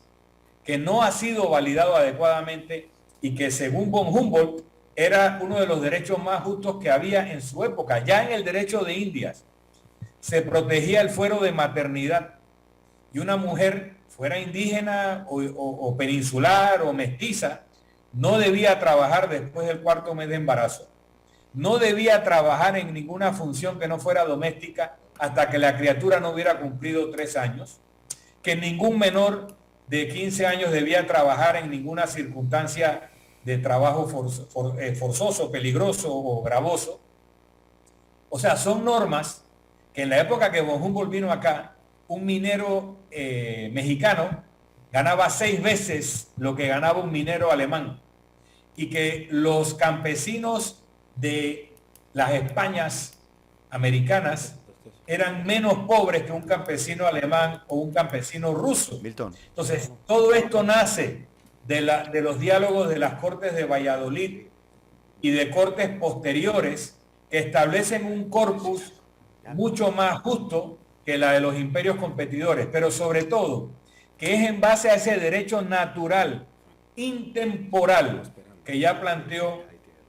que no ha sido validado adecuadamente y que según von Humboldt era uno de los derechos más justos que había en su época. Ya en el derecho de Indias se protegía el fuero de maternidad y una mujer, fuera indígena o peninsular o mestiza, no debía trabajar después del 4º mes de embarazo. No debía trabajar en ninguna función que no fuera doméstica hasta que la criatura no hubiera cumplido 3 años, que ningún menor de 15 años debía trabajar en ninguna circunstancia de trabajo forzoso, peligroso o gravoso. O sea, son normas que en la época que von Humboldt vino acá, un minero mexicano ganaba 6 veces lo que ganaba un minero alemán y que los campesinos de las Españas americanas eran menos pobres que un campesino alemán o un campesino ruso. Milton. Entonces, todo esto nace de los diálogos de las Cortes de Valladolid y de cortes posteriores que establecen un corpus mucho más justo que la de los imperios competidores, pero sobre todo que es en base a ese derecho natural, intemporal, que ya planteó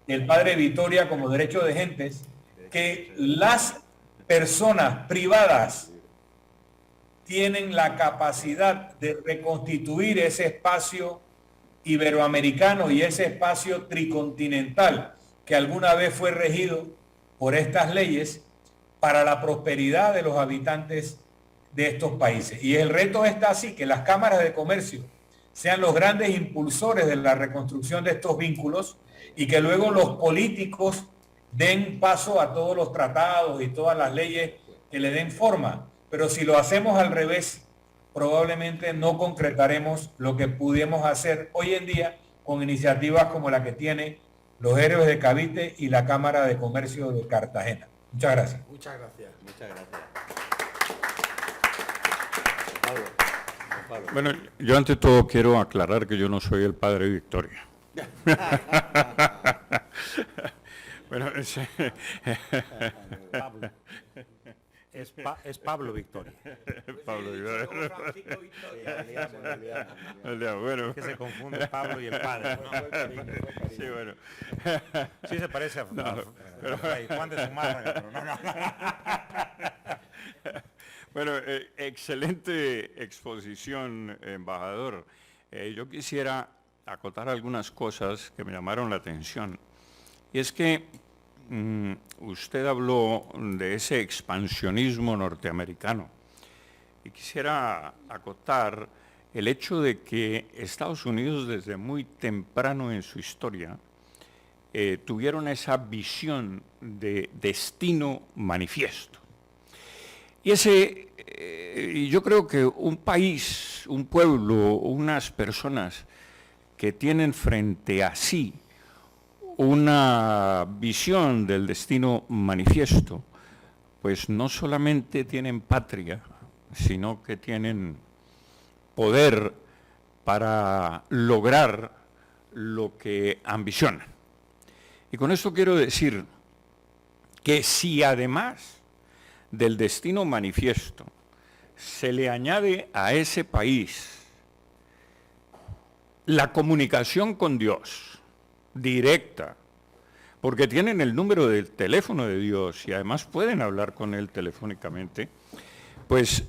el padre Vitoria como derecho de gentes, que las personas privadas tienen la capacidad de reconstituir ese espacio iberoamericano y ese espacio tricontinental que alguna vez fue regido por estas leyes para la prosperidad de los habitantes de estos países. Y el reto está así, que las cámaras de comercio sean los grandes impulsores de la reconstrucción de estos vínculos y que luego los políticos den paso a todos los tratados y todas las leyes que le den forma. Pero si lo hacemos al revés, probablemente no concretaremos lo que pudimos hacer hoy en día con iniciativas como la que tiene los Héroes de Cavite y la Cámara de Comercio de Cartagena. Muchas gracias. Muchas gracias. Muchas gracias. Bueno, yo ante todo quiero aclarar que yo no soy el padre Victoria. Bueno, Pablo. Es Pablo Victoria. Pablo Victoria. Bueno. Que se confunde Pablo y el padre, ¿no? Sí, bueno. Sí se parece a Juan de Zumárraga, pero no. Bueno, excelente exposición, embajador. Yo quisiera acotar algunas cosas que me llamaron la atención. Y es que usted habló de ese expansionismo norteamericano. Y quisiera acotar el hecho de que Estados Unidos desde muy temprano en su historia tuvieron esa visión de destino manifiesto. Y yo creo que un país, un pueblo, unas personas que tienen frente a sí una visión del destino manifiesto, pues no solamente tienen patria, sino que tienen poder para lograr lo que ambicionan. Y con esto quiero decir que si además del destino manifiesto se le añade a ese país la comunicación con Dios, directa, porque tienen el número del teléfono de Dios y además pueden hablar con Él telefónicamente, pues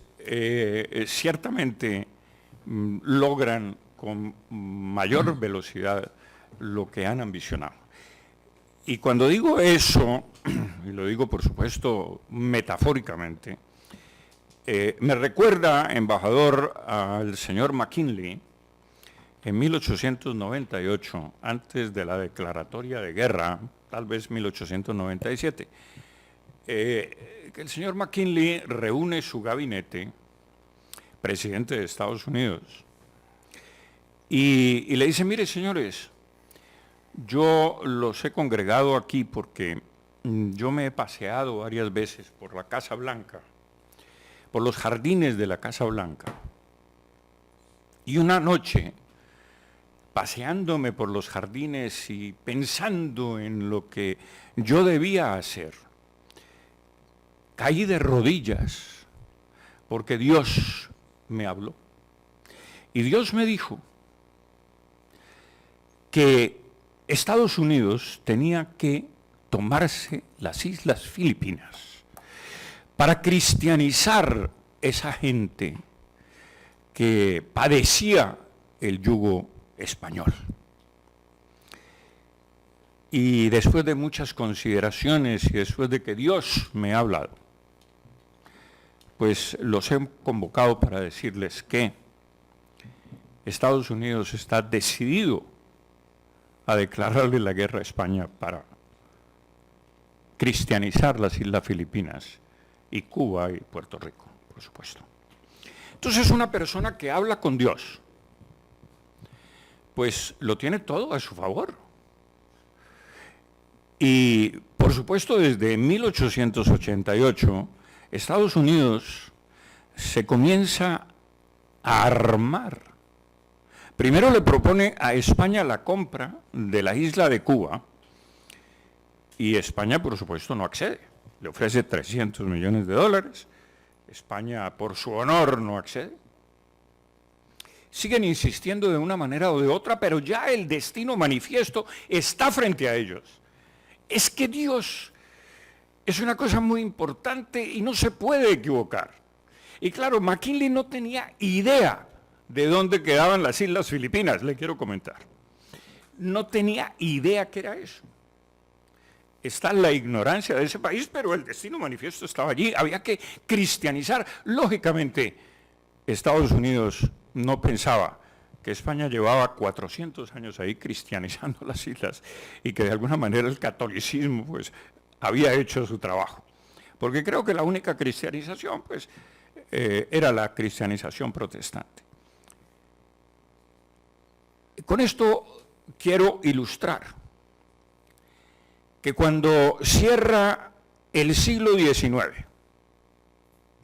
ciertamente logran con mayor velocidad lo que han ambicionado. Y cuando digo eso, y lo digo por supuesto metafóricamente, me recuerda, embajador, al señor McKinley, en 1898, antes de la declaratoria de guerra, tal vez 1897, que el señor McKinley reúne su gabinete, presidente de Estados Unidos, y le dice, mire señores, yo los he congregado aquí porque yo me he paseado varias veces por la Casa Blanca, por los jardines de la Casa Blanca, y una noche, paseándome por los jardines y pensando en lo que yo debía hacer, caí de rodillas porque Dios me habló. Y Dios me dijo que Estados Unidos tenía que tomarse las Islas Filipinas para cristianizar esa gente que padecía el yugo español. Y después de muchas consideraciones y después de que Dios me ha hablado, pues los he convocado para decirles que Estados Unidos está decidido a declararle la guerra a España para cristianizar las Islas Filipinas y Cuba y Puerto Rico, por supuesto. Entonces una persona que habla con Dios, pues lo tiene todo a su favor. Y por supuesto desde 1888 Estados Unidos se comienza a armar. Primero le propone a España la compra de la isla de Cuba y España por supuesto no accede. Le ofrece 300 millones de dólares. España por su honor no accede. Siguen insistiendo de una manera o de otra, pero ya el destino manifiesto está frente a ellos. Es que Dios es una cosa muy importante y no se puede equivocar. Y claro, McKinley no tenía idea de dónde quedaban las Islas Filipinas, le quiero comentar. No tenía idea qué era eso. Está la ignorancia de ese país, pero el destino manifiesto estaba allí. Había que cristianizar. Lógicamente, Estados Unidos no pensaba que España llevaba 400 años ahí cristianizando las islas y que de alguna manera el catolicismo pues, había hecho su trabajo. Porque creo que la única cristianización pues, era la cristianización protestante. Con esto quiero ilustrar que cuando cierra el siglo XIX,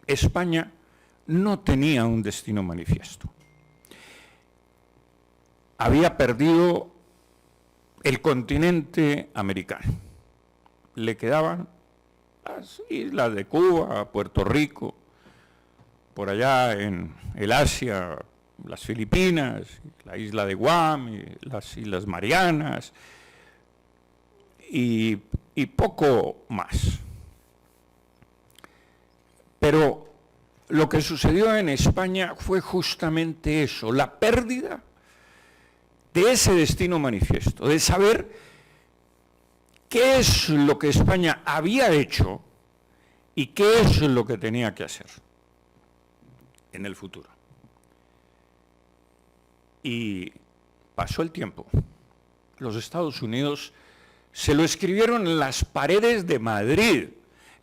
España no tenía un destino manifiesto. había perdido el continente americano. Le quedaban las islas de Cuba, Puerto Rico, por allá en el Asia, las Filipinas, la isla de Guam, y las Islas Marianas, y poco más. Pero lo que sucedió en España fue justamente eso, la pérdida de ese destino manifiesto, de saber qué es lo que España había hecho y qué es lo que tenía que hacer en el futuro. Y pasó el tiempo. Los Estados Unidos se lo escribieron en las paredes de Madrid.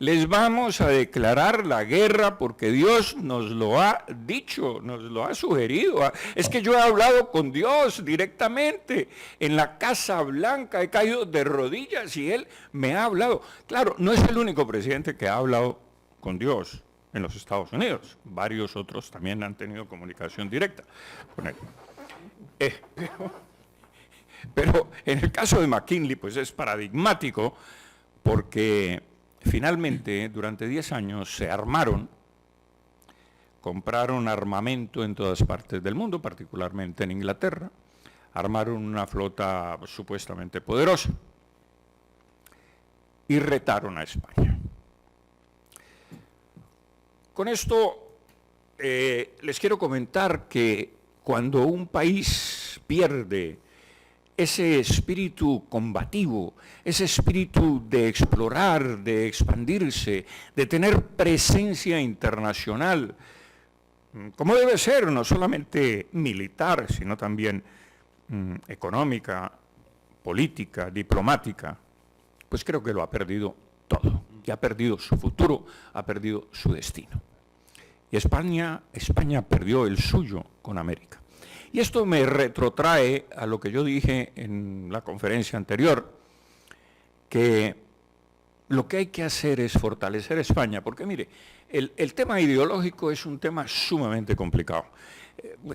Les vamos a declarar la guerra porque Dios nos lo ha dicho, nos lo ha sugerido. Es que yo he hablado con Dios directamente en la Casa Blanca, he caído de rodillas y Él me ha hablado. Claro, no es el único presidente que ha hablado con Dios en los Estados Unidos. Varios otros también han tenido comunicación directa con Él. Pero en el caso de McKinley, pues es paradigmático porque finalmente, durante 10 años, se armaron, compraron armamento en todas partes del mundo, particularmente en Inglaterra, armaron una flota supuestamente poderosa y retaron a España. Con esto les quiero comentar que cuando un país pierde ese espíritu combativo, ese espíritu de explorar, de expandirse, de tener presencia internacional, como debe ser, no solamente militar, sino también económica, política, diplomática, pues creo que lo ha perdido todo, y ha perdido su futuro, ha perdido su destino. Y España perdió el suyo con América. Y esto me retrotrae a lo que yo dije en la conferencia anterior, que lo que hay que hacer es fortalecer España, porque mire, el tema ideológico es un tema sumamente complicado.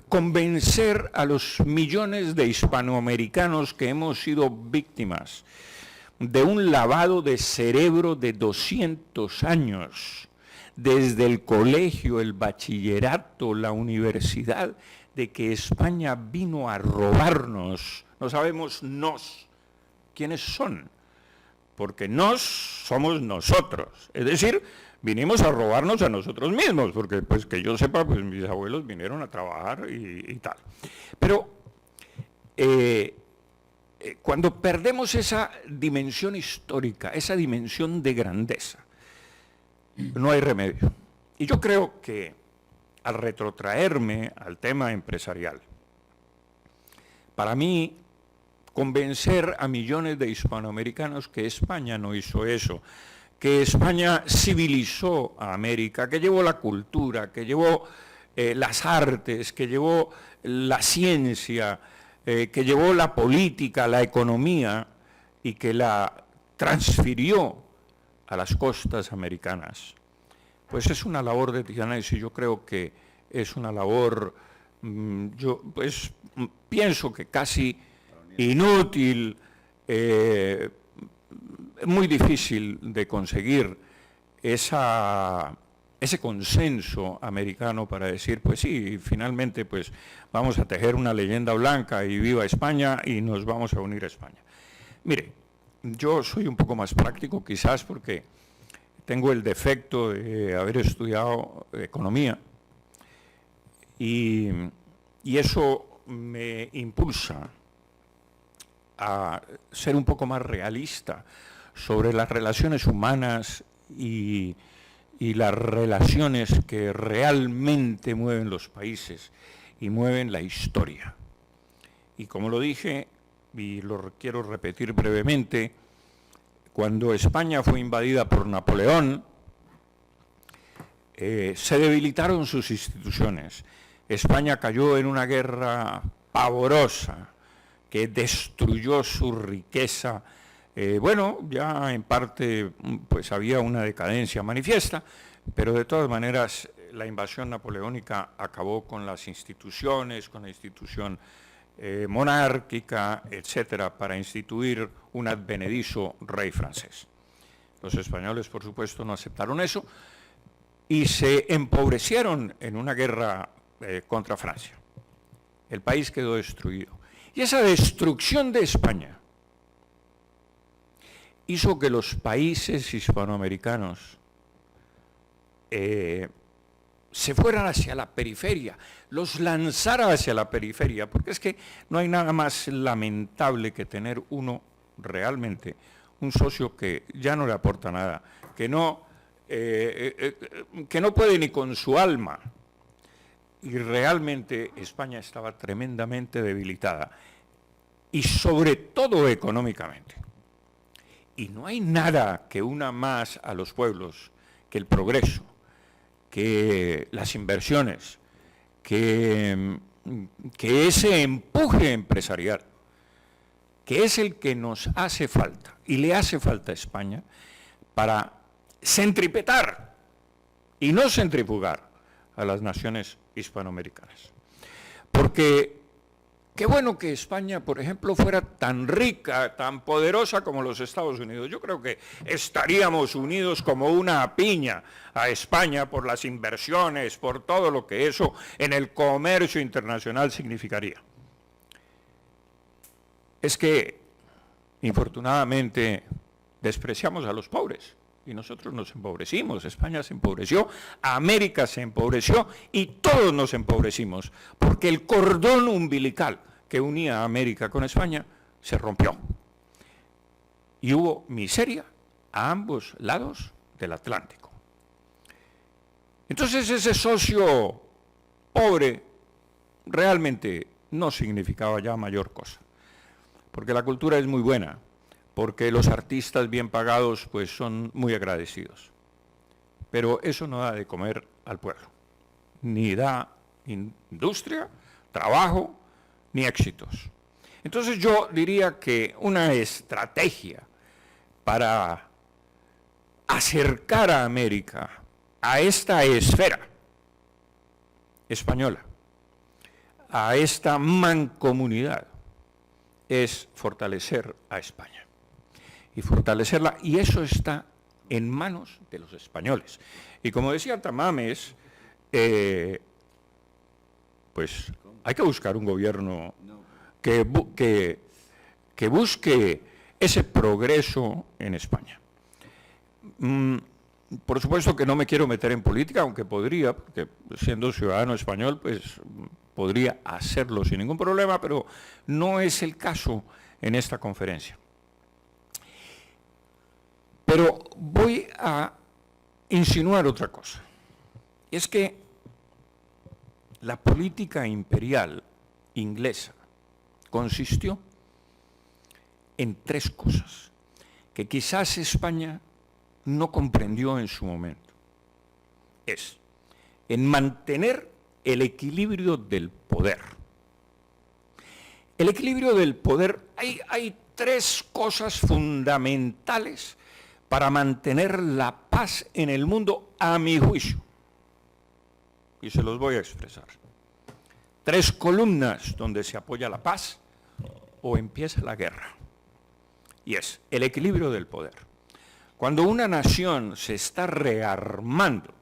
Convencer a los millones de hispanoamericanos que hemos sido víctimas de un lavado de cerebro de 200 años, desde el colegio, el bachillerato, la universidad, de que España vino a robarnos, no sabemos quiénes son, porque somos nosotros, es decir, vinimos a robarnos a nosotros mismos, porque pues que yo sepa, pues mis abuelos vinieron a trabajar y tal. Pero cuando perdemos esa dimensión histórica, esa dimensión de grandeza, no hay remedio. Y yo creo que al retrotraerme al tema empresarial, para mí, convencer a millones de hispanoamericanos que España no hizo eso, que España civilizó a América, que llevó la cultura, que llevó las artes, que llevó la ciencia, que llevó la política, la economía, y que la transfirió a las costas americanas. Pues es una labor de titanes y yo creo que es una labor, yo pues pienso que casi inútil, muy difícil de conseguir ese consenso americano para decir, pues sí, finalmente pues vamos a tejer una leyenda blanca y viva España y nos vamos a unir a España. Mire, yo soy un poco más práctico quizás porque tengo el defecto de haber estudiado economía y eso me impulsa a ser un poco más realista sobre las relaciones humanas y las relaciones que realmente mueven los países y mueven la historia. Y como lo dije, y lo quiero repetir brevemente, cuando España fue invadida por Napoleón, se debilitaron sus instituciones. España cayó en una guerra pavorosa que destruyó su riqueza. Bueno, ya en parte pues había una decadencia manifiesta, pero de todas maneras la invasión napoleónica acabó con las instituciones, con la institución monárquica, etcétera, para instituir un advenedizo rey francés. Los españoles, por supuesto, no aceptaron eso y se empobrecieron en una guerra contra Francia. El país quedó destruido. Y esa destrucción de España hizo que los países hispanoamericanos se fueran hacia la periferia, los lanzara hacia la periferia, porque es que no hay nada más lamentable que tener uno realmente un socio que ya no le aporta nada, que no puede ni con su alma. Y realmente España estaba tremendamente debilitada, y sobre todo económicamente. Y no hay nada que una más a los pueblos que el progreso, que las inversiones, que ese empuje empresarial, que es el que nos hace falta, y le hace falta a España, para centripetar y no centrifugar a las naciones hispanoamericanas. Porque qué bueno que España, por ejemplo, fuera tan rica, tan poderosa como los Estados Unidos. Yo creo que estaríamos unidos como una piña a España por las inversiones, por todo lo que eso en el comercio internacional significaría. Es que, infortunadamente, despreciamos a los pobres. Y nosotros nos empobrecimos, España se empobreció, América se empobreció y todos nos empobrecimos, porque el cordón umbilical que unía a América con España se rompió. Y hubo miseria a ambos lados del Atlántico. Entonces ese socio pobre realmente no significaba ya mayor cosa, porque la cultura es muy buena, porque los artistas bien pagados pues son muy agradecidos. Pero eso no da de comer al pueblo, ni da industria, trabajo, ni éxitos. Entonces yo diría que una estrategia para acercar a América a esta esfera española, a esta mancomunidad, es fortalecer a España. Y fortalecerla, y eso está en manos de los españoles. Y como decía Tamames, pues hay que buscar un gobierno que busque ese progreso en España. Por supuesto que no me quiero meter en política, aunque podría, porque siendo ciudadano español, pues podría hacerlo sin ningún problema, pero no es el caso en esta conferencia. Pero voy a insinuar otra cosa. Es que la política imperial inglesa consistió en tres cosas que quizás España no comprendió en su momento. Es en mantener el equilibrio del poder. El equilibrio del poder, hay tres cosas fundamentales para mantener la paz en el mundo, a mi juicio. Y se los voy a expresar. Tres columnas donde se apoya la paz o empieza la guerra. Y es el equilibrio del poder. Cuando una nación se está rearmando,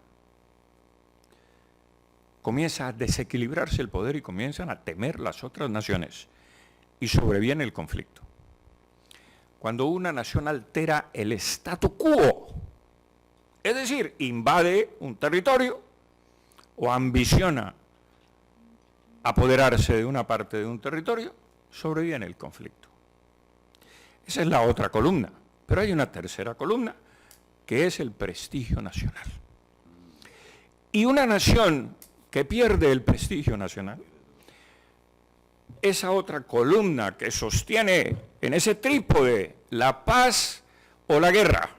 comienza a desequilibrarse el poder y comienzan a temer las otras naciones. Y sobreviene el conflicto. Cuando una nación altera el statu quo, es decir, invade un territorio o ambiciona apoderarse de una parte de un territorio, sobreviene el conflicto. Esa es la otra columna, pero hay una tercera columna que es el prestigio nacional. Y una nación que pierde el prestigio nacional, esa otra columna que sostiene en ese trípode la paz o la guerra,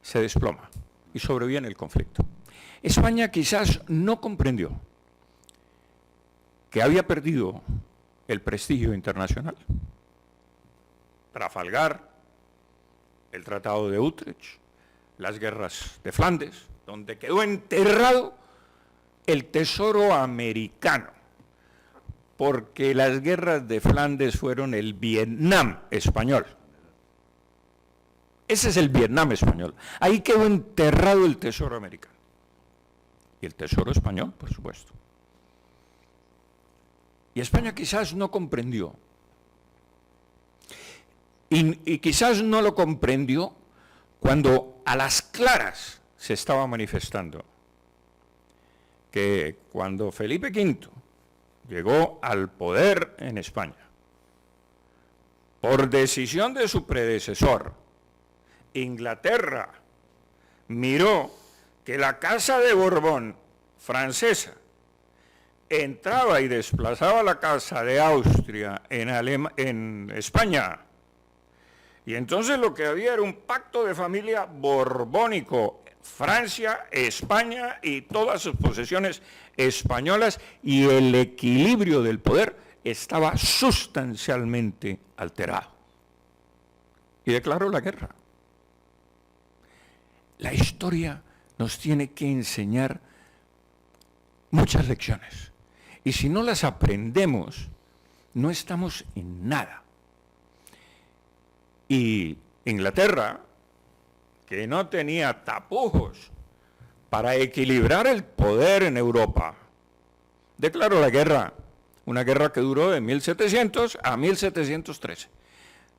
se desploma y sobreviene el conflicto. España quizás no comprendió que había perdido el prestigio internacional. Trafalgar, el Tratado de Utrecht, las guerras de Flandes, donde quedó enterrado el tesoro americano. porque las guerras de Flandes fueron el Vietnam español. Ese es el Vietnam español. Ahí quedó enterrado el tesoro americano. Y el tesoro español, por supuesto. Y España quizás no comprendió. Y quizás no lo comprendió cuando a las claras se estaba manifestando que cuando Felipe V llegó al poder en España, por decisión de su predecesor, Inglaterra miró que la Casa de Borbón francesa entraba y desplazaba la Casa de Austria en España. Y entonces lo que había era un pacto de familia borbónico, Francia, España y todas sus posesiones españolas, y el equilibrio del poder estaba sustancialmente alterado. Y declaró la guerra. La historia nos tiene que enseñar muchas lecciones. Y si no las aprendemos, no estamos en nada. Y Inglaterra, que no tenía tapujos para equilibrar el poder en Europa, declaró la guerra, una guerra que duró de 1700 a 1713.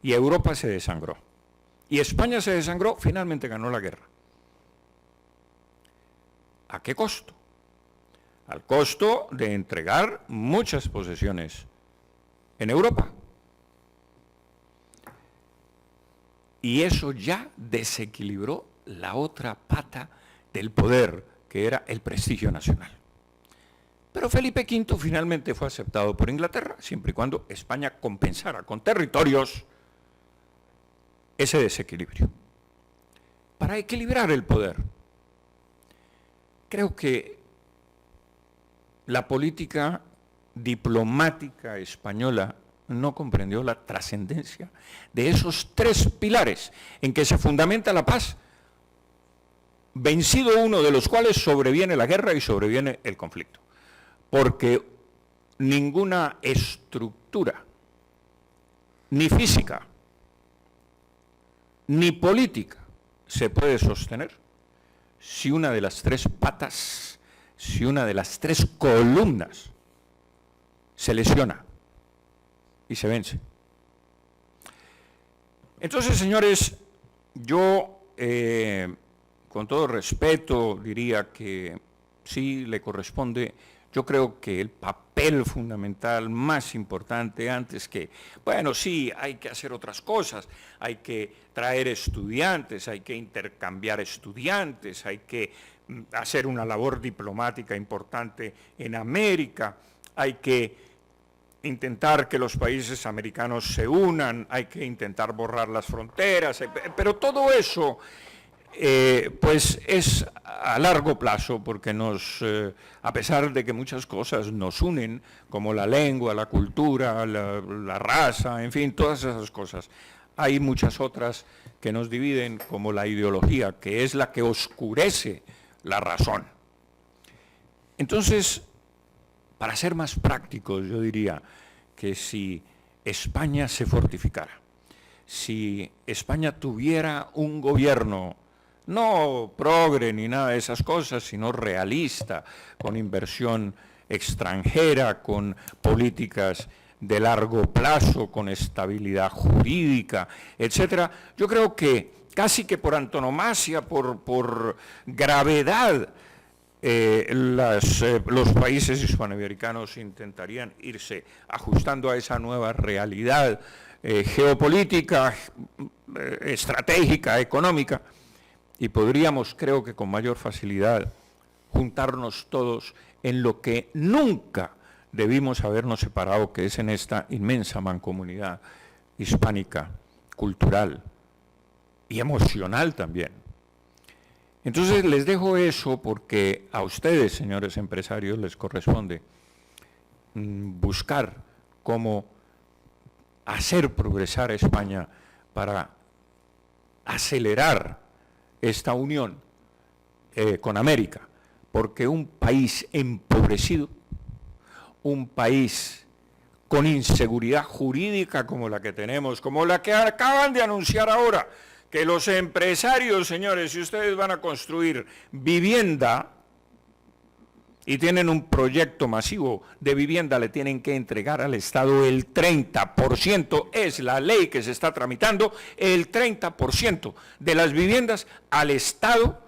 Y Europa se desangró. Y España se desangró, finalmente ganó la guerra. ¿A qué costo? Al costo de entregar muchas posesiones en Europa. Y eso ya desequilibró la otra pata del poder, que era el prestigio nacional. Pero Felipe V finalmente fue aceptado por Inglaterra, siempre y cuando España compensara con territorios ese desequilibrio. Para equilibrar el poder, creo que la política diplomática española no comprendió la trascendencia de esos tres pilares en que se fundamenta la paz, vencido uno de los cuales sobreviene la guerra y sobreviene el conflicto. Porque ninguna estructura, ni física, ni política, se puede sostener si una de las tres patas, si una de las tres columnas se lesiona y se vence. Entonces, señores, yo, con todo respeto, diría que sí le corresponde. Yo creo que el papel fundamental más importante, antes que, bueno, sí, hay que hacer otras cosas, hay que traer estudiantes, hay que intercambiar estudiantes, hay que hacer una labor diplomática importante en América, hay que intentar que los países americanos se unan, hay que intentar borrar las fronteras, pero todo eso pues es a largo plazo, porque a pesar de que muchas cosas nos unen, como la lengua, la cultura, la raza, en fin, todas esas cosas, hay muchas otras que nos dividen, como la ideología, que es la que oscurece la razón. Entonces, para ser más prácticos, yo diría que si España se fortificara, si España tuviera un gobierno no progre ni nada de esas cosas, sino realista, con inversión extranjera, con políticas de largo plazo, con estabilidad jurídica, etcétera, yo creo que casi que por antonomasia, por gravedad, los países hispanoamericanos intentarían irse ajustando a esa nueva realidad geopolítica, estratégica, económica, y podríamos, creo que con mayor facilidad, juntarnos todos en lo que nunca debimos habernos separado, que es en esta inmensa mancomunidad hispánica, cultural y emocional también. Entonces les dejo eso porque a ustedes, señores empresarios, les corresponde buscar cómo hacer progresar a España para acelerar esta unión con América, porque un país empobrecido, un país con inseguridad jurídica como la que tenemos, como la que acaban de anunciar ahora, que los empresarios, señores, si ustedes van a construir vivienda y tienen un proyecto masivo de vivienda, le tienen que entregar al Estado el 30%, es la ley que se está tramitando, el 30% de las viviendas al Estado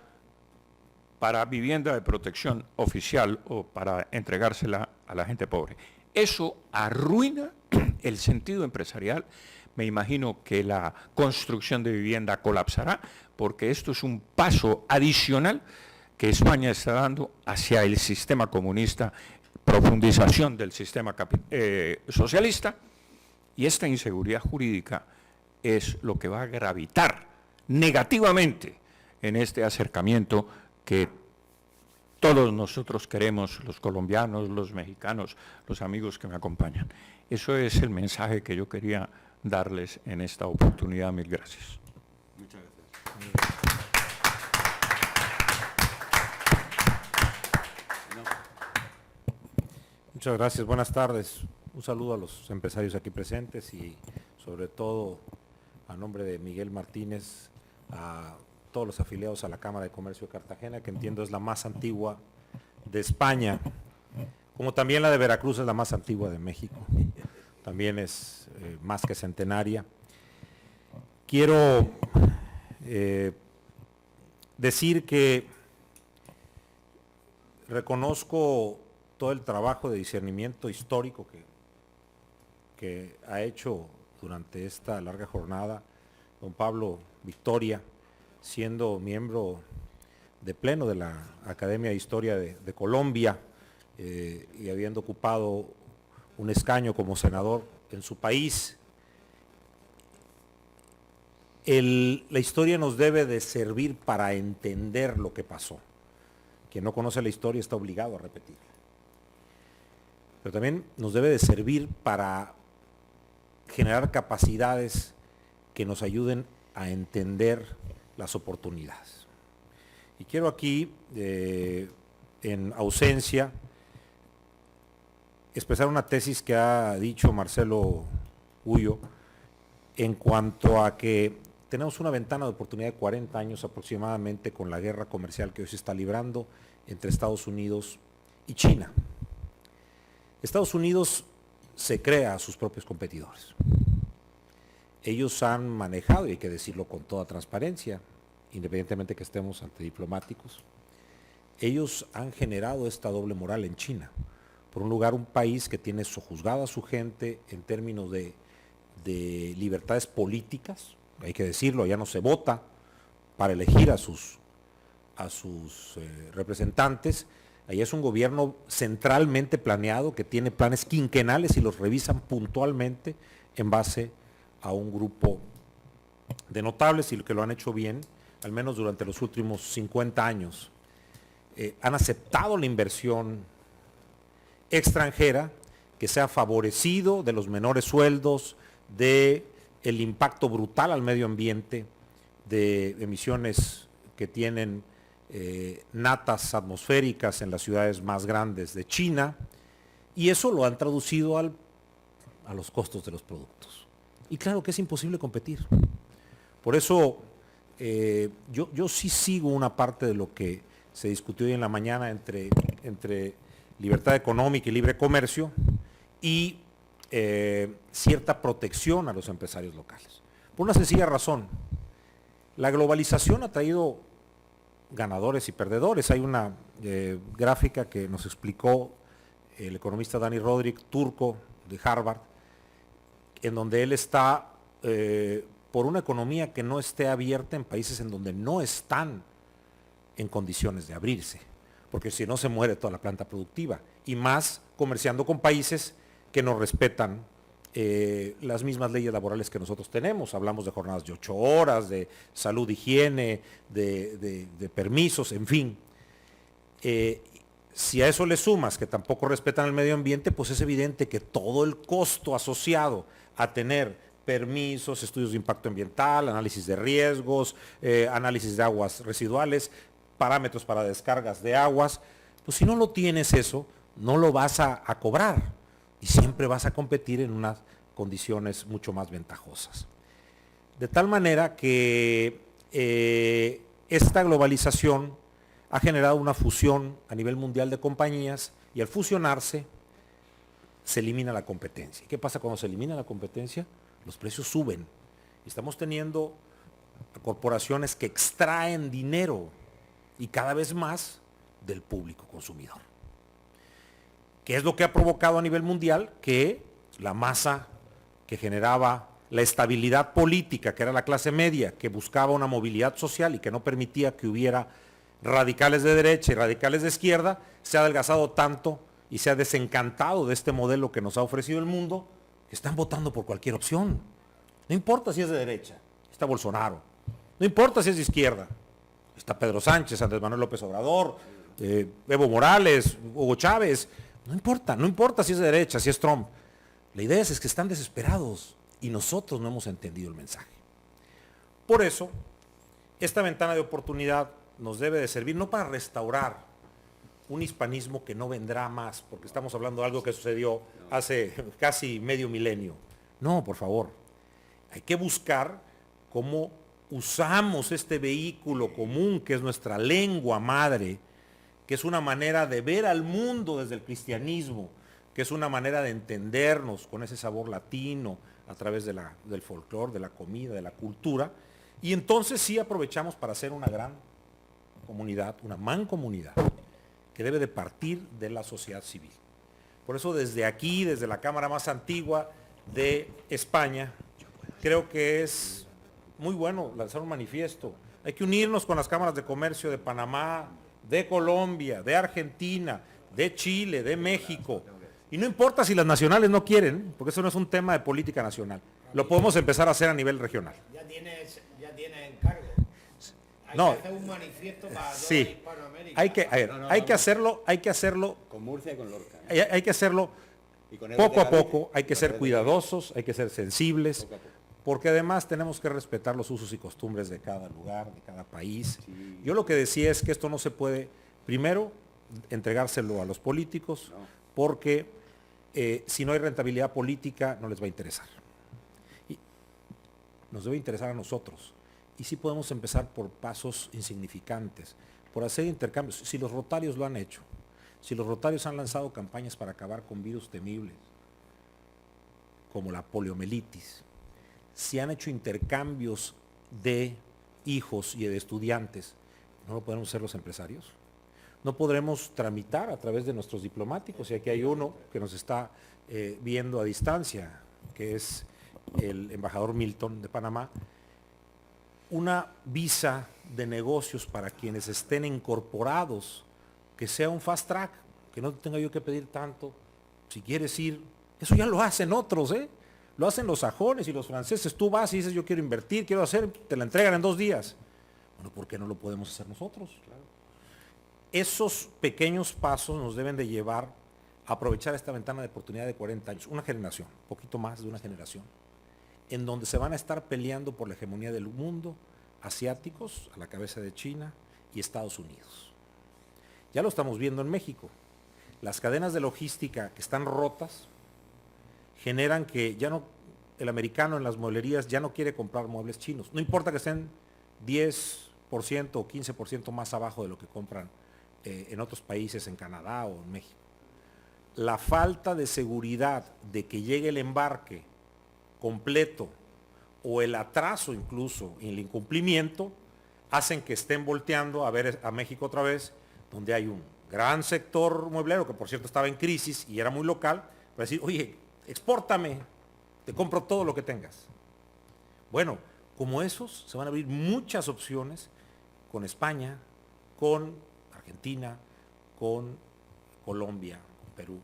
para vivienda de protección oficial o para entregársela a la gente pobre. Eso arruina el sentido empresarial. Me imagino que la construcción de vivienda colapsará, porque esto es un paso adicional que España está dando hacia el sistema comunista, profundización del sistema socialista, y esta inseguridad jurídica es lo que va a gravitar negativamente en este acercamiento que todos nosotros queremos, los colombianos, los mexicanos, los amigos que me acompañan. Eso es el mensaje que yo quería darles en esta oportunidad. Mil gracias. Muchas gracias. Muchas gracias, buenas tardes. Un saludo a los empresarios aquí presentes y sobre todo a nombre de Miguel Martínez, a todos los afiliados a la Cámara de Comercio de Cartagena, que entiendo es la más antigua de España, como también la de Veracruz es la más antigua de México, también es más que centenaria. Quiero decir que reconozco todo el trabajo de discernimiento histórico que ha hecho durante esta larga jornada don Pablo Victoria, siendo miembro de pleno de la Academia de Historia de Colombia y habiendo ocupado un escaño como senador en su país. La historia nos debe de servir para entender lo que pasó. Quien no conoce la historia está obligado a repetirla. Pero también nos debe de servir para generar capacidades que nos ayuden a entender las oportunidades. Y quiero aquí, en ausencia, expresar una tesis que ha dicho Marcelo Ullo en cuanto a que tenemos una ventana de oportunidad de 40 años aproximadamente con la guerra comercial que hoy se está librando entre Estados Unidos y China. Estados Unidos se crea a sus propios competidores. Ellos han manejado, y hay que decirlo con toda transparencia, independientemente que estemos ante diplomáticos, ellos han generado esta doble moral en China. Por un lugar, un país que tiene sojuzgada a su gente en términos de libertades políticas, hay que decirlo, ya no se vota para elegir a sus representantes. Ahí es un gobierno centralmente planeado que tiene planes quinquenales y los revisan puntualmente en base a un grupo de notables y que lo han hecho bien, al menos durante los últimos 50 años. Han aceptado la inversión extranjera que se ha favorecido de los menores sueldos, de el impacto brutal al medio ambiente, de emisiones que tienen natas atmosféricas en las ciudades más grandes de China, y eso lo han traducido a los costos de los productos. Y claro que es imposible competir. Por eso yo sí sigo una parte de lo que se discutió hoy en la mañana entre libertad económica y libre comercio y cierta protección a los empresarios locales. Por una sencilla razón, la globalización ha traído ganadores y perdedores. Hay una gráfica que nos explicó el economista Dani Rodrik, turco de Harvard, en donde él está por una economía que no esté abierta en países en donde no están en condiciones de abrirse, porque si no se muere toda la planta productiva, y más comerciando con países que no respetan las mismas leyes laborales que nosotros tenemos. Hablamos de jornadas de 8 horas, de salud, higiene, de permisos, en fin. Si a eso le sumas que tampoco respetan el medio ambiente, pues es evidente que todo el costo asociado a tener permisos, estudios de impacto ambiental, análisis de riesgos, análisis de aguas residuales, parámetros para descargas de aguas, pues si no lo tienes eso, no lo vas a cobrar. y siempre vas a competir en unas condiciones mucho más ventajosas. De tal manera que esta globalización ha generado una fusión a nivel mundial de compañías y al fusionarse se elimina la competencia. ¿Qué pasa cuando se elimina la competencia? Los precios suben. Estamos teniendo corporaciones que extraen dinero y cada vez más del público consumidor. ¿Qué es lo que ha provocado a nivel mundial? Que la masa que generaba la estabilidad política, que era la clase media, que buscaba una movilidad social y que no permitía que hubiera radicales de derecha y radicales de izquierda, se ha adelgazado tanto y se ha desencantado de este modelo que nos ha ofrecido el mundo, que están votando por cualquier opción. No importa si es de derecha, está Bolsonaro. No importa si es de izquierda, está Pedro Sánchez, Andrés Manuel López Obrador, Evo Morales, Hugo Chávez. No importa si es de derecha, si es Trump. La idea es que están desesperados y nosotros no hemos entendido el mensaje. Por eso, esta ventana de oportunidad nos debe de servir no para restaurar un hispanismo que no vendrá más, porque estamos hablando de algo que sucedió hace casi medio milenio. No, por favor. Hay que buscar cómo usamos este vehículo común que es nuestra lengua madre, que es una manera de ver al mundo desde el cristianismo, que es una manera de entendernos con ese sabor latino a través de del folclore, de la comida, de la cultura, y entonces sí aprovechamos para hacer una gran comunidad, una mancomunidad, que debe de partir de la sociedad civil. Por eso desde aquí, desde la Cámara más antigua de España, creo que es muy bueno lanzar un manifiesto. Hay que unirnos con las cámaras de comercio de Panamá, de Colombia, de Argentina, de Chile, de México. Y no importa si las nacionales no quieren, porque eso no es un tema de política nacional. Lo podemos empezar a hacer a nivel regional. Ya tienes encargo. Hay que hacer un manifiesto para toda Hispanoamérica. Hay que hacerlo con Murcia y con Lorca. Hay que hacerlo poco a poco, hay que ser cuidadosos, hay que ser sensibles, porque además tenemos que respetar los usos y costumbres de cada lugar, de cada país. Sí. Yo lo que decía es que esto no se puede, primero, entregárselo a los políticos, porque si no hay rentabilidad política no les va a interesar. Y nos debe interesar a nosotros. Y sí podemos empezar por pasos insignificantes, por hacer intercambios. Si los rotarios lo han hecho, si los rotarios han lanzado campañas para acabar con virus temibles, como la poliomielitis, si han hecho intercambios de hijos y de estudiantes, ¿no lo podemos hacer los empresarios? No podremos tramitar a través de nuestros diplomáticos, y aquí hay uno que nos está viendo a distancia, que es el embajador Milton de Panamá, una visa de negocios para quienes estén incorporados, que sea un fast track, que no tenga yo que pedir tanto. Si quieres ir, eso ya lo hacen otros, lo hacen los sajones y los franceses. Tú vas y dices, yo quiero invertir, quiero hacer, te la entregan en 2 días. Bueno, ¿por qué no lo podemos hacer nosotros? Claro. Esos pequeños pasos nos deben de llevar a aprovechar esta ventana de oportunidad de 40 años, una generación, un poquito más de una generación, en donde se van a estar peleando por la hegemonía del mundo, asiáticos a la cabeza de China y Estados Unidos. Ya lo estamos viendo en México. Las cadenas de logística que están rotas generan que ya no, el americano en las mueblerías ya no quiere comprar muebles chinos. No importa que estén 10% o 15% más abajo de lo que compran en otros países, en Canadá o en México. La falta de seguridad de que llegue el embarque completo o el atraso incluso en el incumplimiento hacen que estén volteando a ver a México otra vez, donde hay un gran sector mueblero que por cierto estaba en crisis y era muy local, para decir, oye, expórtame, te compro todo lo que tengas. Bueno, como esos se van a abrir muchas opciones con España, con Argentina, con Colombia, con Perú.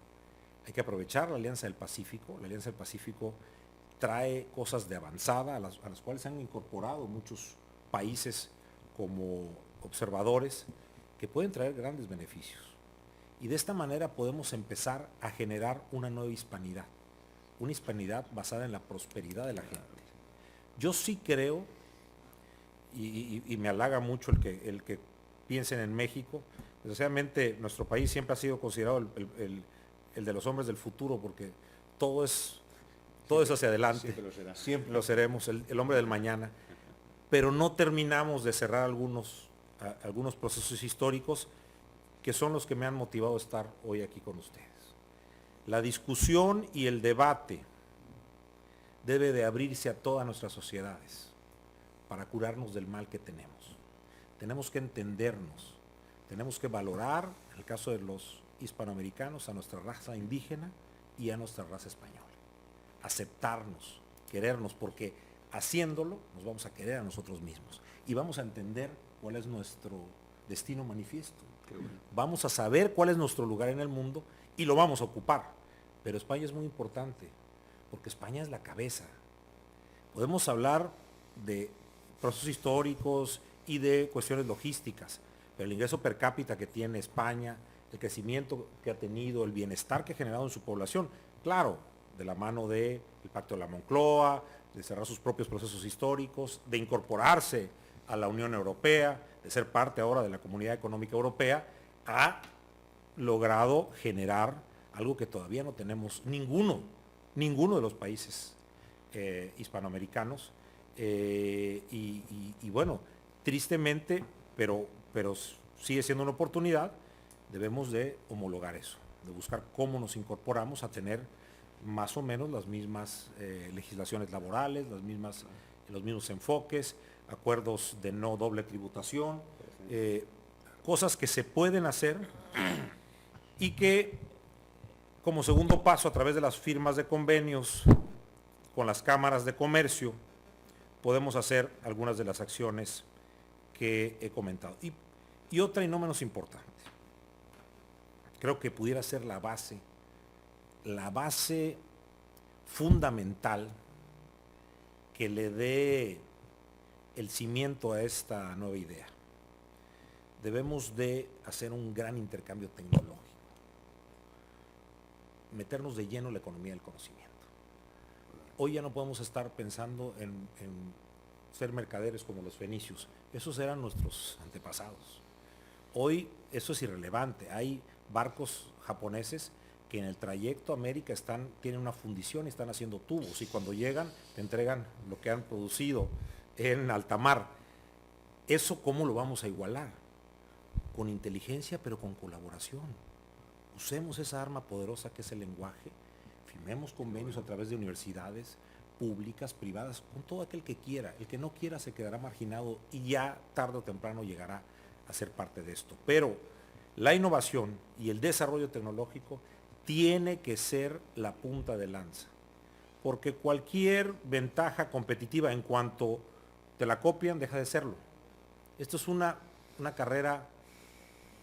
Hay que aprovechar la Alianza del Pacífico. La Alianza del Pacífico trae cosas de avanzada a las cuales se han incorporado muchos países como observadores que pueden traer grandes beneficios. Y de esta manera podemos empezar a generar una nueva hispanidad, una hispanidad basada en la prosperidad de la gente. Yo sí creo, y me halaga mucho el que piensen en México. Desgraciadamente nuestro país siempre ha sido considerado el de los hombres del futuro, porque todo es hacia adelante. Siempre lo será. Siempre lo seremos, el hombre del mañana. Pero no terminamos de cerrar algunos procesos históricos que son los que me han motivado a estar hoy aquí con ustedes. La discusión y el debate debe de abrirse a todas nuestras sociedades para curarnos del mal que tenemos. Tenemos que entendernos, tenemos que valorar, en el caso de los hispanoamericanos, a nuestra raza indígena y a nuestra raza española. Aceptarnos, querernos, porque haciéndolo nos vamos a querer a nosotros mismos y vamos a entender cuál es nuestro destino manifiesto. Vamos a saber cuál es nuestro lugar en el mundo y lo vamos a ocupar. Pero España es muy importante, porque España es la cabeza. Podemos hablar de procesos históricos y de cuestiones logísticas, pero el ingreso per cápita que tiene España, el crecimiento que ha tenido, el bienestar que ha generado en su población, claro, de la mano del Pacto de la Moncloa, de cerrar sus propios procesos históricos, de incorporarse a la Unión Europea, de ser parte ahora de la Comunidad Económica Europea, ha logrado generar algo que todavía no tenemos ninguno de los países hispanoamericanos. Y bueno, tristemente, pero sigue siendo una oportunidad, debemos de homologar eso, de buscar cómo nos incorporamos a tener más o menos las mismas legislaciones laborales, los mismos enfoques, acuerdos de no doble tributación, cosas que se pueden hacer y que como segundo paso a través de las firmas de convenios con las cámaras de comercio podemos hacer algunas de las acciones que he comentado. Y otra y no menos importante, creo que pudiera ser la base fundamental que le dé el cimiento a esta nueva idea. Debemos de hacer un gran intercambio tecnológico, meternos de lleno en la economía del conocimiento. Hoy ya no podemos estar pensando en ser mercaderes como los fenicios, esos eran nuestros antepasados. Hoy eso es irrelevante, hay barcos japoneses que en el trayecto a América tienen una fundición y están haciendo tubos, y cuando llegan te entregan lo que han producido en alta mar. ¿Eso cómo lo vamos a igualar? Con inteligencia, pero con colaboración. Usemos esa arma poderosa que es el lenguaje, firmemos convenios a través de universidades públicas, privadas, con todo aquel que quiera. El que no quiera se quedará marginado y ya tarde o temprano llegará a ser parte de esto. Pero la innovación y el desarrollo tecnológico tiene que ser la punta de lanza, porque cualquier ventaja competitiva en cuanto te la copian deja de serlo. Esto es una carrera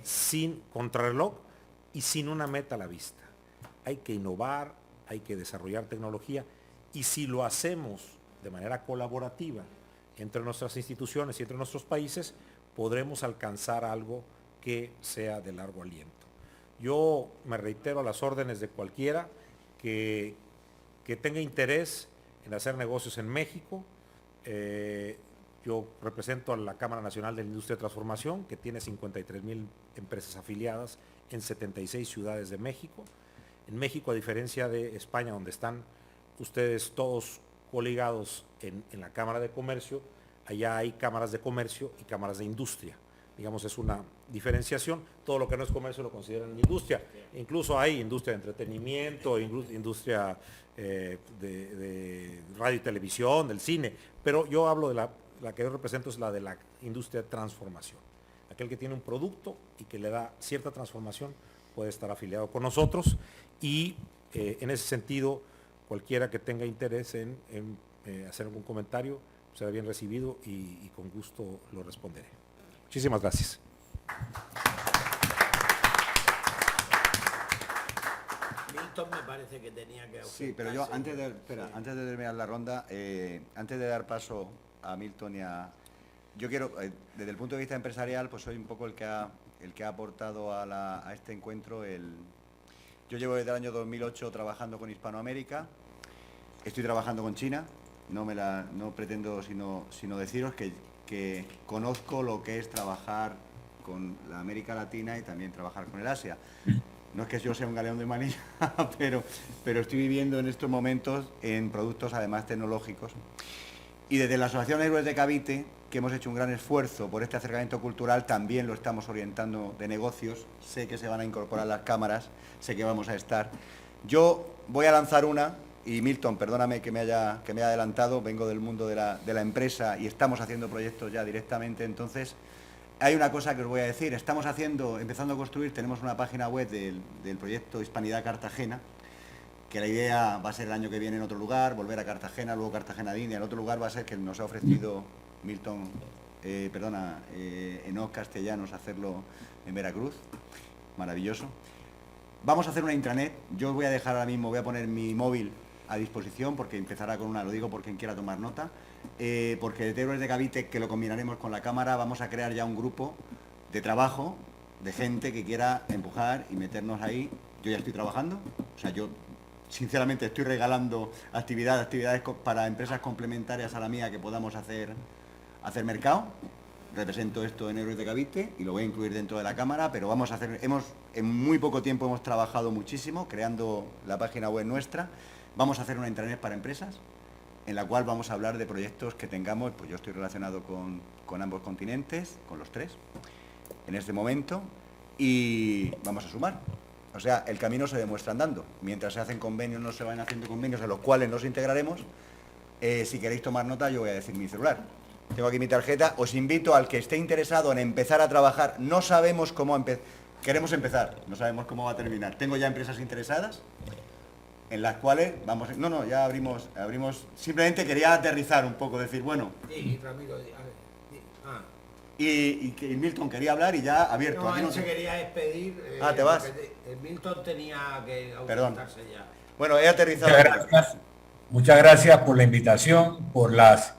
sin contrarreloj y sin una meta a la vista. Hay que innovar, hay que desarrollar tecnología, y si lo hacemos de manera colaborativa entre nuestras instituciones y entre nuestros países, podremos alcanzar algo que sea de largo aliento. Yo me reitero a las órdenes de cualquiera que tenga interés en hacer negocios en México. Yo represento a la Cámara Nacional de la Industria de Transformación, que tiene 53,000 empresas afiliadas en 76 ciudades de México. En México, a diferencia de España, donde están ustedes todos coligados en la Cámara de Comercio, allá hay cámaras de comercio y cámaras de industria. Digamos, es una diferenciación. Todo lo que no es comercio lo consideran industria. Incluso hay industria de entretenimiento, industria de radio y televisión, del cine. Pero yo hablo de la que yo represento, es la de la industria de transformación. Aquel que tiene un producto y que le da cierta transformación puede estar afiliado con nosotros, y en ese sentido, cualquiera que tenga interés en hacer algún comentario será bien recibido y con gusto lo responderé. Muchísimas gracias. Milton me parece que tenía que... Sí, pero yo antes de terminar la ronda, antes de dar paso a Milton yo quiero, desde el punto de vista empresarial, pues soy un poco el que ha aportado a este encuentro. Yo llevo desde el año 2008 trabajando con Hispanoamérica, estoy trabajando con China, no pretendo sino deciros que conozco lo que es trabajar con la América Latina y también trabajar con el Asia. No es que yo sea un galeón de manilla, pero estoy viviendo en estos momentos en productos además tecnológicos. Y desde la Asociación Héroes de Cavite, que hemos hecho un gran esfuerzo por este acercamiento cultural, también lo estamos orientando de negocios. Sé que se van a incorporar las cámaras, sé que vamos a estar. Yo voy a lanzar una, y Milton, perdóname que me haya adelantado, vengo del mundo de la empresa y estamos haciendo proyectos ya directamente, entonces hay una cosa que os voy a decir, estamos empezando a construir, tenemos una página web del proyecto Hispanidad Cartagena, que la idea va a ser el año que viene en otro lugar, volver a Cartagena, luego Cartagena de India, el otro lugar va a ser que nos ha ofrecido Enoc Castellanos hacerlo en Veracruz, maravilloso. Vamos a hacer una intranet, yo voy a dejar ahora mismo, voy a poner mi móvil a disposición porque empezará con una, lo digo por quien quiera tomar nota, porque de Héroes de Cavite, que lo combinaremos con la cámara, vamos a crear ya un grupo de trabajo de gente que quiera empujar y meternos ahí. Yo ya estoy trabajando, o sea, yo sinceramente estoy regalando actividades para empresas complementarias a la mía que podamos hacer mercado. Represento esto en Héroes de Cavite y lo voy a incluir dentro de la cámara, pero vamos a hacer, en muy poco tiempo hemos trabajado muchísimo creando la página web nuestra. Vamos a hacer una intranet para empresas, en la cual vamos a hablar de proyectos que tengamos, pues yo estoy relacionado con ambos continentes, con los tres, en este momento, y vamos a sumar. O sea, el camino se demuestra andando. Mientras se hacen convenios, no se van haciendo convenios en los cuales nos integraremos. Si queréis tomar nota, yo voy a decir mi celular. Tengo aquí mi tarjeta. Os invito al que esté interesado en empezar a trabajar. No sabemos cómo empezar. Queremos empezar, no sabemos cómo va a terminar. Tengo ya empresas interesadas en las cuales vamos... No, ya abrimos... Simplemente quería aterrizar un poco, decir, bueno... Sí, Ramiro, Y Milton quería hablar y ya abierto. No, Aquí él se quería despedir. ¿te vas? Milton tenía que Perdón. ausentarse ya. Bueno, he aterrizado. Muchas gracias por la invitación, por las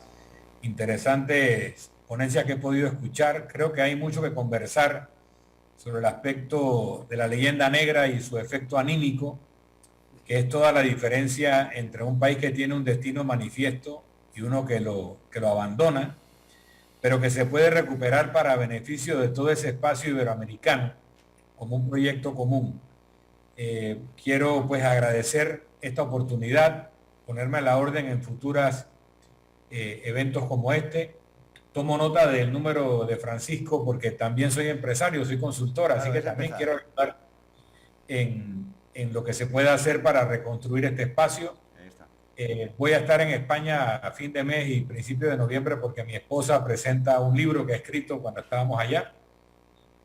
interesantes ponencias que he podido escuchar. Creo que hay mucho que conversar sobre el aspecto de la leyenda negra y su efecto anímico, que es toda la diferencia entre un país que tiene un destino manifiesto y uno que lo abandona, pero que se puede recuperar para beneficio de todo ese espacio iberoamericano como un proyecto común. Quiero pues agradecer esta oportunidad, ponerme a la orden en futuras eventos como este. Tomo nota del número de Francisco porque también soy empresario, soy consultor, así que también quiero ayudar en lo que se pueda hacer para reconstruir este espacio. Voy a estar en España a fin de mes y principio de noviembre porque mi esposa presenta un libro que ha escrito cuando estábamos allá.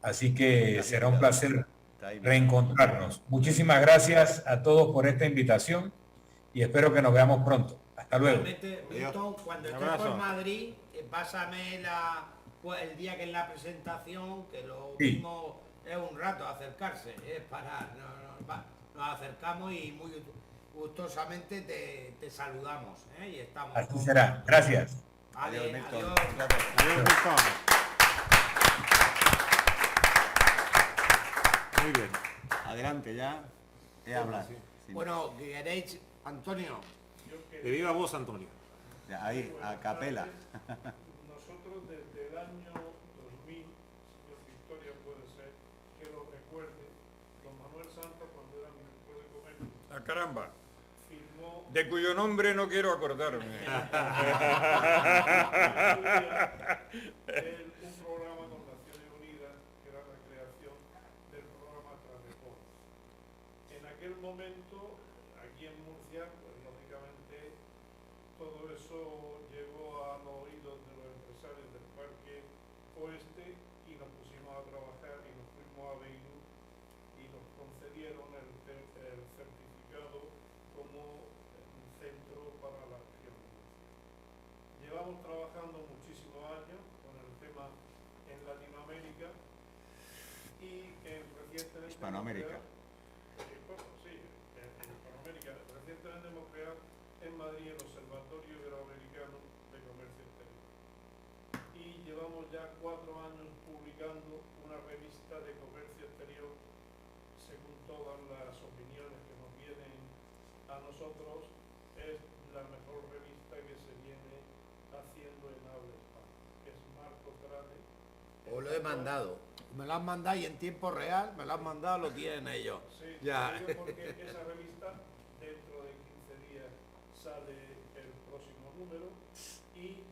Así que será un placer reencontrarnos. Muchísimas gracias a todos por esta invitación y espero que nos veamos pronto. Hasta luego. Milton, cuando estés por Madrid, pásame el día que es la presentación, que lo mismo es un rato acercarse, es para... nos acercamos y muy gustosamente te saludamos, y estamos... Así será. Gracias. Adiós, Milton. Adiós, Milton. Muy bien. Adelante ya. He hablado. Sí. Bueno, ¿queréis, Antonio? De viva voz, Antonio. Ya, ahí, a capela. Nosotros desde el año 2000, señor Victoria puede ser que lo recuerde, don Manuel Santos cuando era ministro de Comercio. ¡Ah, caramba! Firmó De cuyo nombre no quiero acordarme. un programa con Naciones Unidas que era la creación del programa Transdeport. En aquel momento, aquí en Murcia, pues lógicamente todo eso llegó a los oídos de los empresarios del Parque Oeste y nos pusimos a trabajar y nos fuimos a Beirut y nos concedieron el certificado como un centro para la región de Murcia. Llevamos trabajando muchísimos años con el tema en Latinoamérica y recientemente... Hispanoamérica. Sí, en Hispanoamérica. Recientemente hemos creado en Madrid el Observatorio Iberoamericano de Comercio Exterior. Y llevamos ya 4 años publicando una revista de comercio exterior según todas las opiniones que nos vienen a nosotros. Es la mejor revista que se viene haciendo en habla hispana, que es Marco Trade. Os lo he mandado. Me lo han mandado y en tiempo real, me lo han mandado, lo tienen ellos. Sí, Ya. te digo porque esa revista dentro de 15 días sale el próximo número y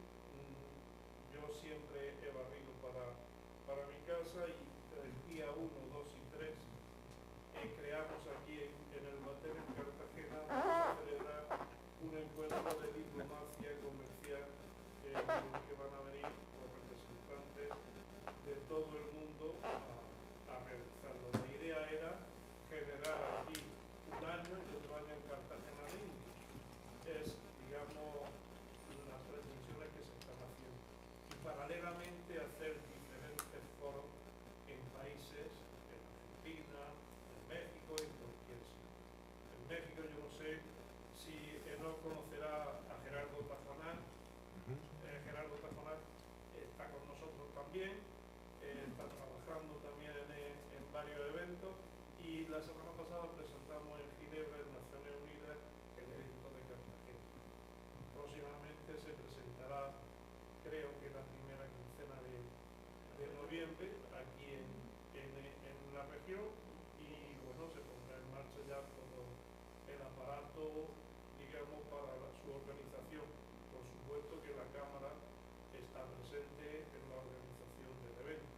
yo siempre he barrido para mi casa y el día 1, 2 y 3 creamos aquí en el Batel en Cartagena, vamos a celebrar un encuentro de diplomacia comercial en el que van a venir los representantes de todo el mundo a realizarlo. La idea era generar aquí un año y otro año en Cartagena Link. Es, digamos, las pretensiones que se están haciendo. Y paralelamente hacer diferentes foros en países, en Argentina, en México y en cualquier sitio. En México yo no sé si no conocerá a Gerardo Tajonar. Gerardo Tajonar está con nosotros también, está trabajando también en varios eventos y la semana pasada presentamos en Ginebra, en Naciones Unidas, el evento de Cartagena. Próximamente se presentará, creo que la primera quincena de noviembre, aquí en la región y bueno, se pondrá en marcha ya todo el aparato, digamos, para su organización. Por supuesto que la Cámara está presente en la organización del evento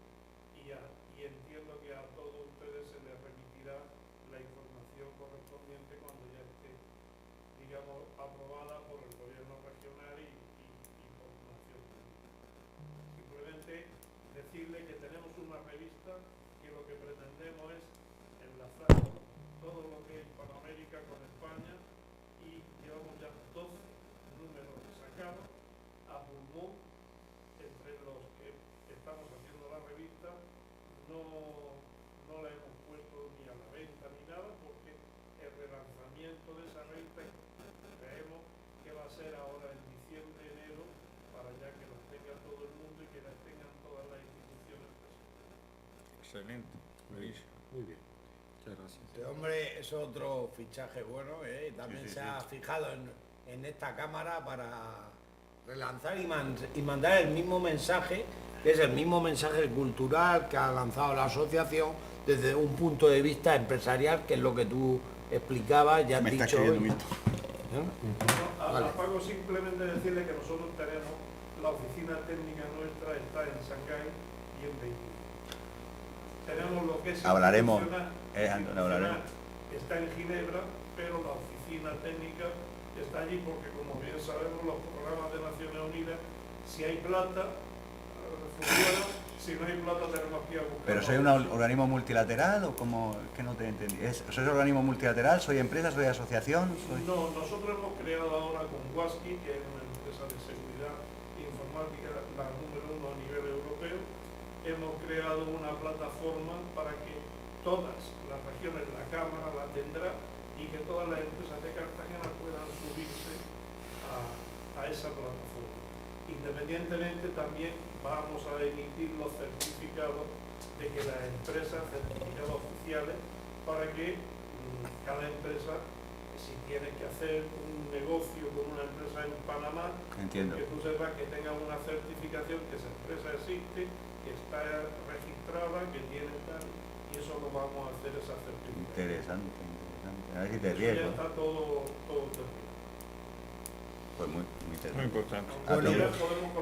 y entiendo que a todos ustedes se les remitirá la información correspondiente cuando ya esté, digamos, aprobada por el gobierno regional y por Nación Unida. Simplemente decirle que tenemos una revista que lo que pretendemos es enlazar todo lo que es Hispanoamérica con España y llevamos ya 12 números sacados a pulmón entre los que estamos haciendo la revista. No la hemos puesto ni a la venta ni nada porque el relanzamiento de esa revista creemos que va a ser ahora en diciembre, enero, para ya que las tenga todo el mundo y que las tengan todas las instituciones presentes. Excelente, buenísimo. Muy bien. Muchas gracias. Este hombre es otro fichaje bueno, también se ha fijado en esta cámara para relanzar y mandar el mismo mensaje, que es el mismo mensaje cultural que ha lanzado la asociación desde un punto de vista empresarial, que es lo que tú explicabas, ya has dicho hoy. A Paco simplemente decirle que nosotros tenemos la oficina técnica nuestra, está en Shanghái y en Beijing. Tenemos lo que es Hablaremos, institucional, está en Ginebra, pero la oficina técnica está allí porque, como bien sabemos, los programas de Naciones Unidas, si hay plata, funciona, si no hay plata tenemos que ir a buscar. ¿Pero soy un organismo multilateral o cómo? Que no te entendí. ¿Soy organismo multilateral? ¿Soy empresa? ¿Soy asociación? No, nosotros hemos creado ahora con Waski, que es una empresa de seguridad informática, la número 1 a nivel europeo, hemos creado una plataforma para que todas las regiones, la Cámara la tendrá y que todas las empresas de Cartagena puedan subirse a esa plataforma. Independientemente también vamos a emitir los certificados de que las empresas, certificados oficiales, para que cada empresa, si tiene que hacer un negocio con una empresa en Panamá, Entiendo. que tú sepas que tenga una certificación que esa empresa existe, que está registrada, que tiene tal, y eso lo vamos a hacer esa certificación. Interesante, interesante. A ver si te Eso ríes. ya está todo terminado. Pues muy Muy interesante. importante.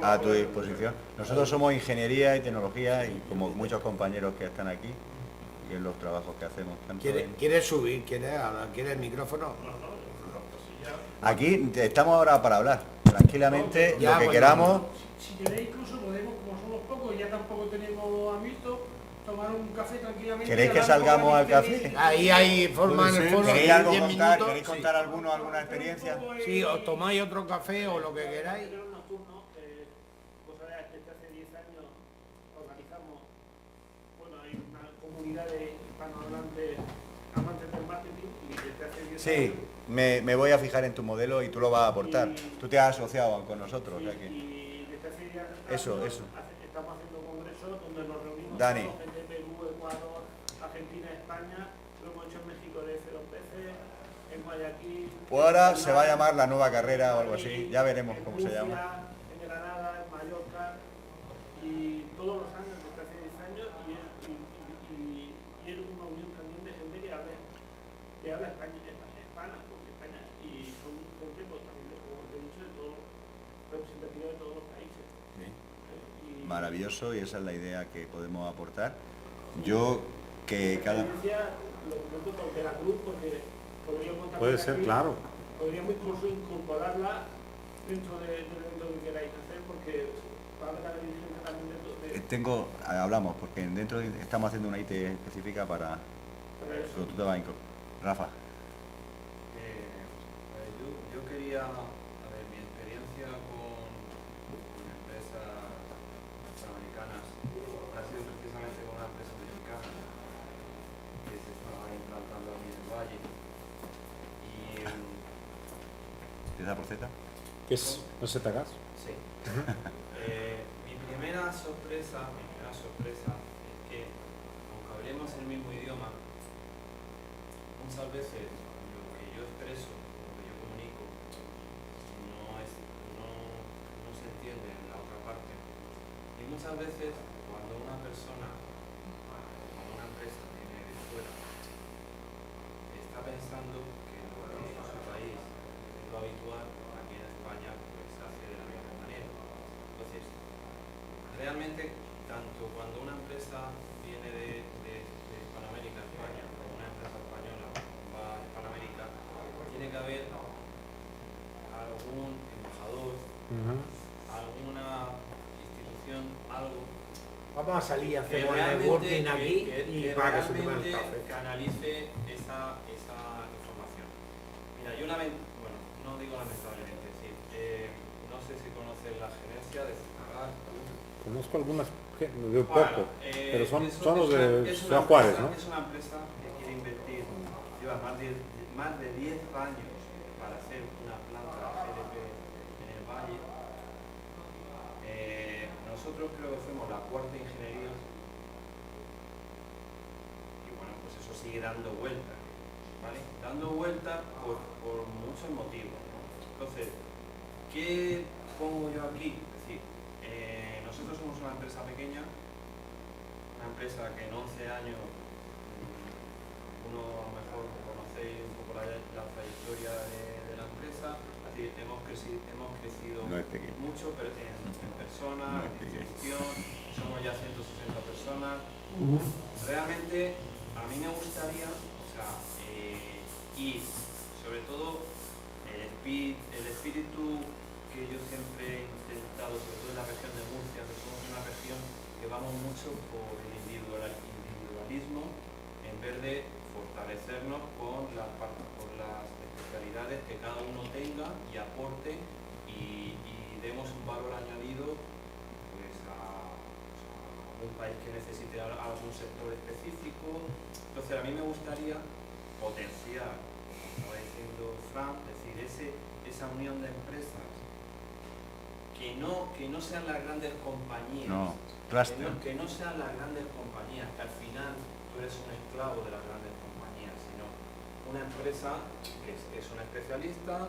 A tu disposición. Nosotros somos ingeniería y tecnología y como muchos compañeros que están aquí y en los trabajos que hacemos. Tanto ¿Quieres subir? ¿Quieres el micrófono? Aquí estamos ahora para hablar tranquilamente, Ya, lo que bueno, queramos. Si queréis, incluso podemos, como somos pocos, ya tampoco tenemos a Milton, tomar un café tranquilamente. ¿Queréis que hablar un poco salgamos de al café? experiencia. Ahí hay forma en el foro. ¿Queréis 10 algo contar? minutos. ¿Queréis contar alguna experiencia? Sí, os tomáis otro café o lo que queráis. Pero nocturno, cosa desde hace 10 años organizamos, bueno, hay una comunidad de hispanohablantes amantes del marketing y desde hace 10 Sí, años. me voy a fijar en tu modelo y tú lo vas a aportar. Tú te has asociado con nosotros. O sea que... Y desde hace 10 años Eso. estamos haciendo congresos donde nos reunimos Dani. todos, gente de Perú, Ecuador, Argentina, España, lo hemos hecho en México de 0 veces, en Guayaquil. Pues ahora en se va a Granada, llamar la nueva carrera o algo así. en Ya veremos cómo se Murcia, llama. En Granada, en Mallorca, y todos los años, desde hace 10 años, y representativas de todos los países. Y Maravilloso, y esa es la idea que podemos aportar. Yo que cada... Lo comento con Veracruz porque podríamos contar Puede con ser, Veracruz, claro. podríamos incluso incorporarla dentro del evento que queráis hacer porque va a haber la dirigencia también de hablamos, porque dentro estamos haciendo una IT específica para eso. pero tú te vas a incorporar. Rafa. Yo quería, a ver, mi experiencia con empresas americanas ha sido precisamente con una empresa mexicana que se estaba implantando aquí en el Valle. Y ¿Empieza por Z? ¿Qué es? ¿No se te hagas? sí. Mi primera sorpresa es que, aunque hablemos el mismo idioma, muchas veces lo que yo expreso, lo que yo comunico, no se entiende en la otra parte. Y muchas veces cuando una persona, cuando una empresa viene de fuera, está pensando que lo que en su país es lo habitual, aquí en España pues se hace de la misma manera. Entonces, realmente, tanto cuando una empresa viene de Hispanoamérica a España, o una empresa española va a Hispanoamérica, tiene que haber algún embajador, alguna institución, algo Vamos a salir a hacer que el realmente, networking aquí y que para que se tomen el realmente café. canalice esa información. Mira, yo bueno, no digo lamentablemente, es decir, no sé si conoces la gerencia de Ciudad. Conozco algunas, de poco, pero son los de es Ciudad una Juárez, empresa, ¿no? Es una empresa que quiere invertir, lleva más de 10 años para hacer una planta GLP en el Valle. Nosotros creo que fuimos la cuarta ingeniería y bueno, pues eso sigue dando vueltas, ¿vale? Dando vueltas por muchos motivos, ¿no? Entonces, ¿qué pongo yo aquí? Es decir, nosotros somos una empresa pequeña, una empresa que en 11 años, uno a lo mejor conocéis un poco la trayectoria de la empresa, es decir, hemos crecido No es pequeño. mucho pero en personas, No es en pequeño. distribución, somos ya 160 personas. Realmente a mí me gustaría, o sea, y sobre todo el espíritu que yo siempre he intentado, sobre todo en la región de Murcia, que somos una región que vamos mucho por el individualismo en vez de fortalecernos con las especialidades que cada uno tenga y aporte y demos un valor añadido pues, a un país que necesite algún sector específico. Entonces a mí me gustaría potenciar, como estaba diciendo Fran, decir, esa unión de empresas que no sean las grandes compañías, No, cluster. que no sean las grandes compañías, que al final tú eres un esclavo de las grandes compañías, sino una empresa que es un especialista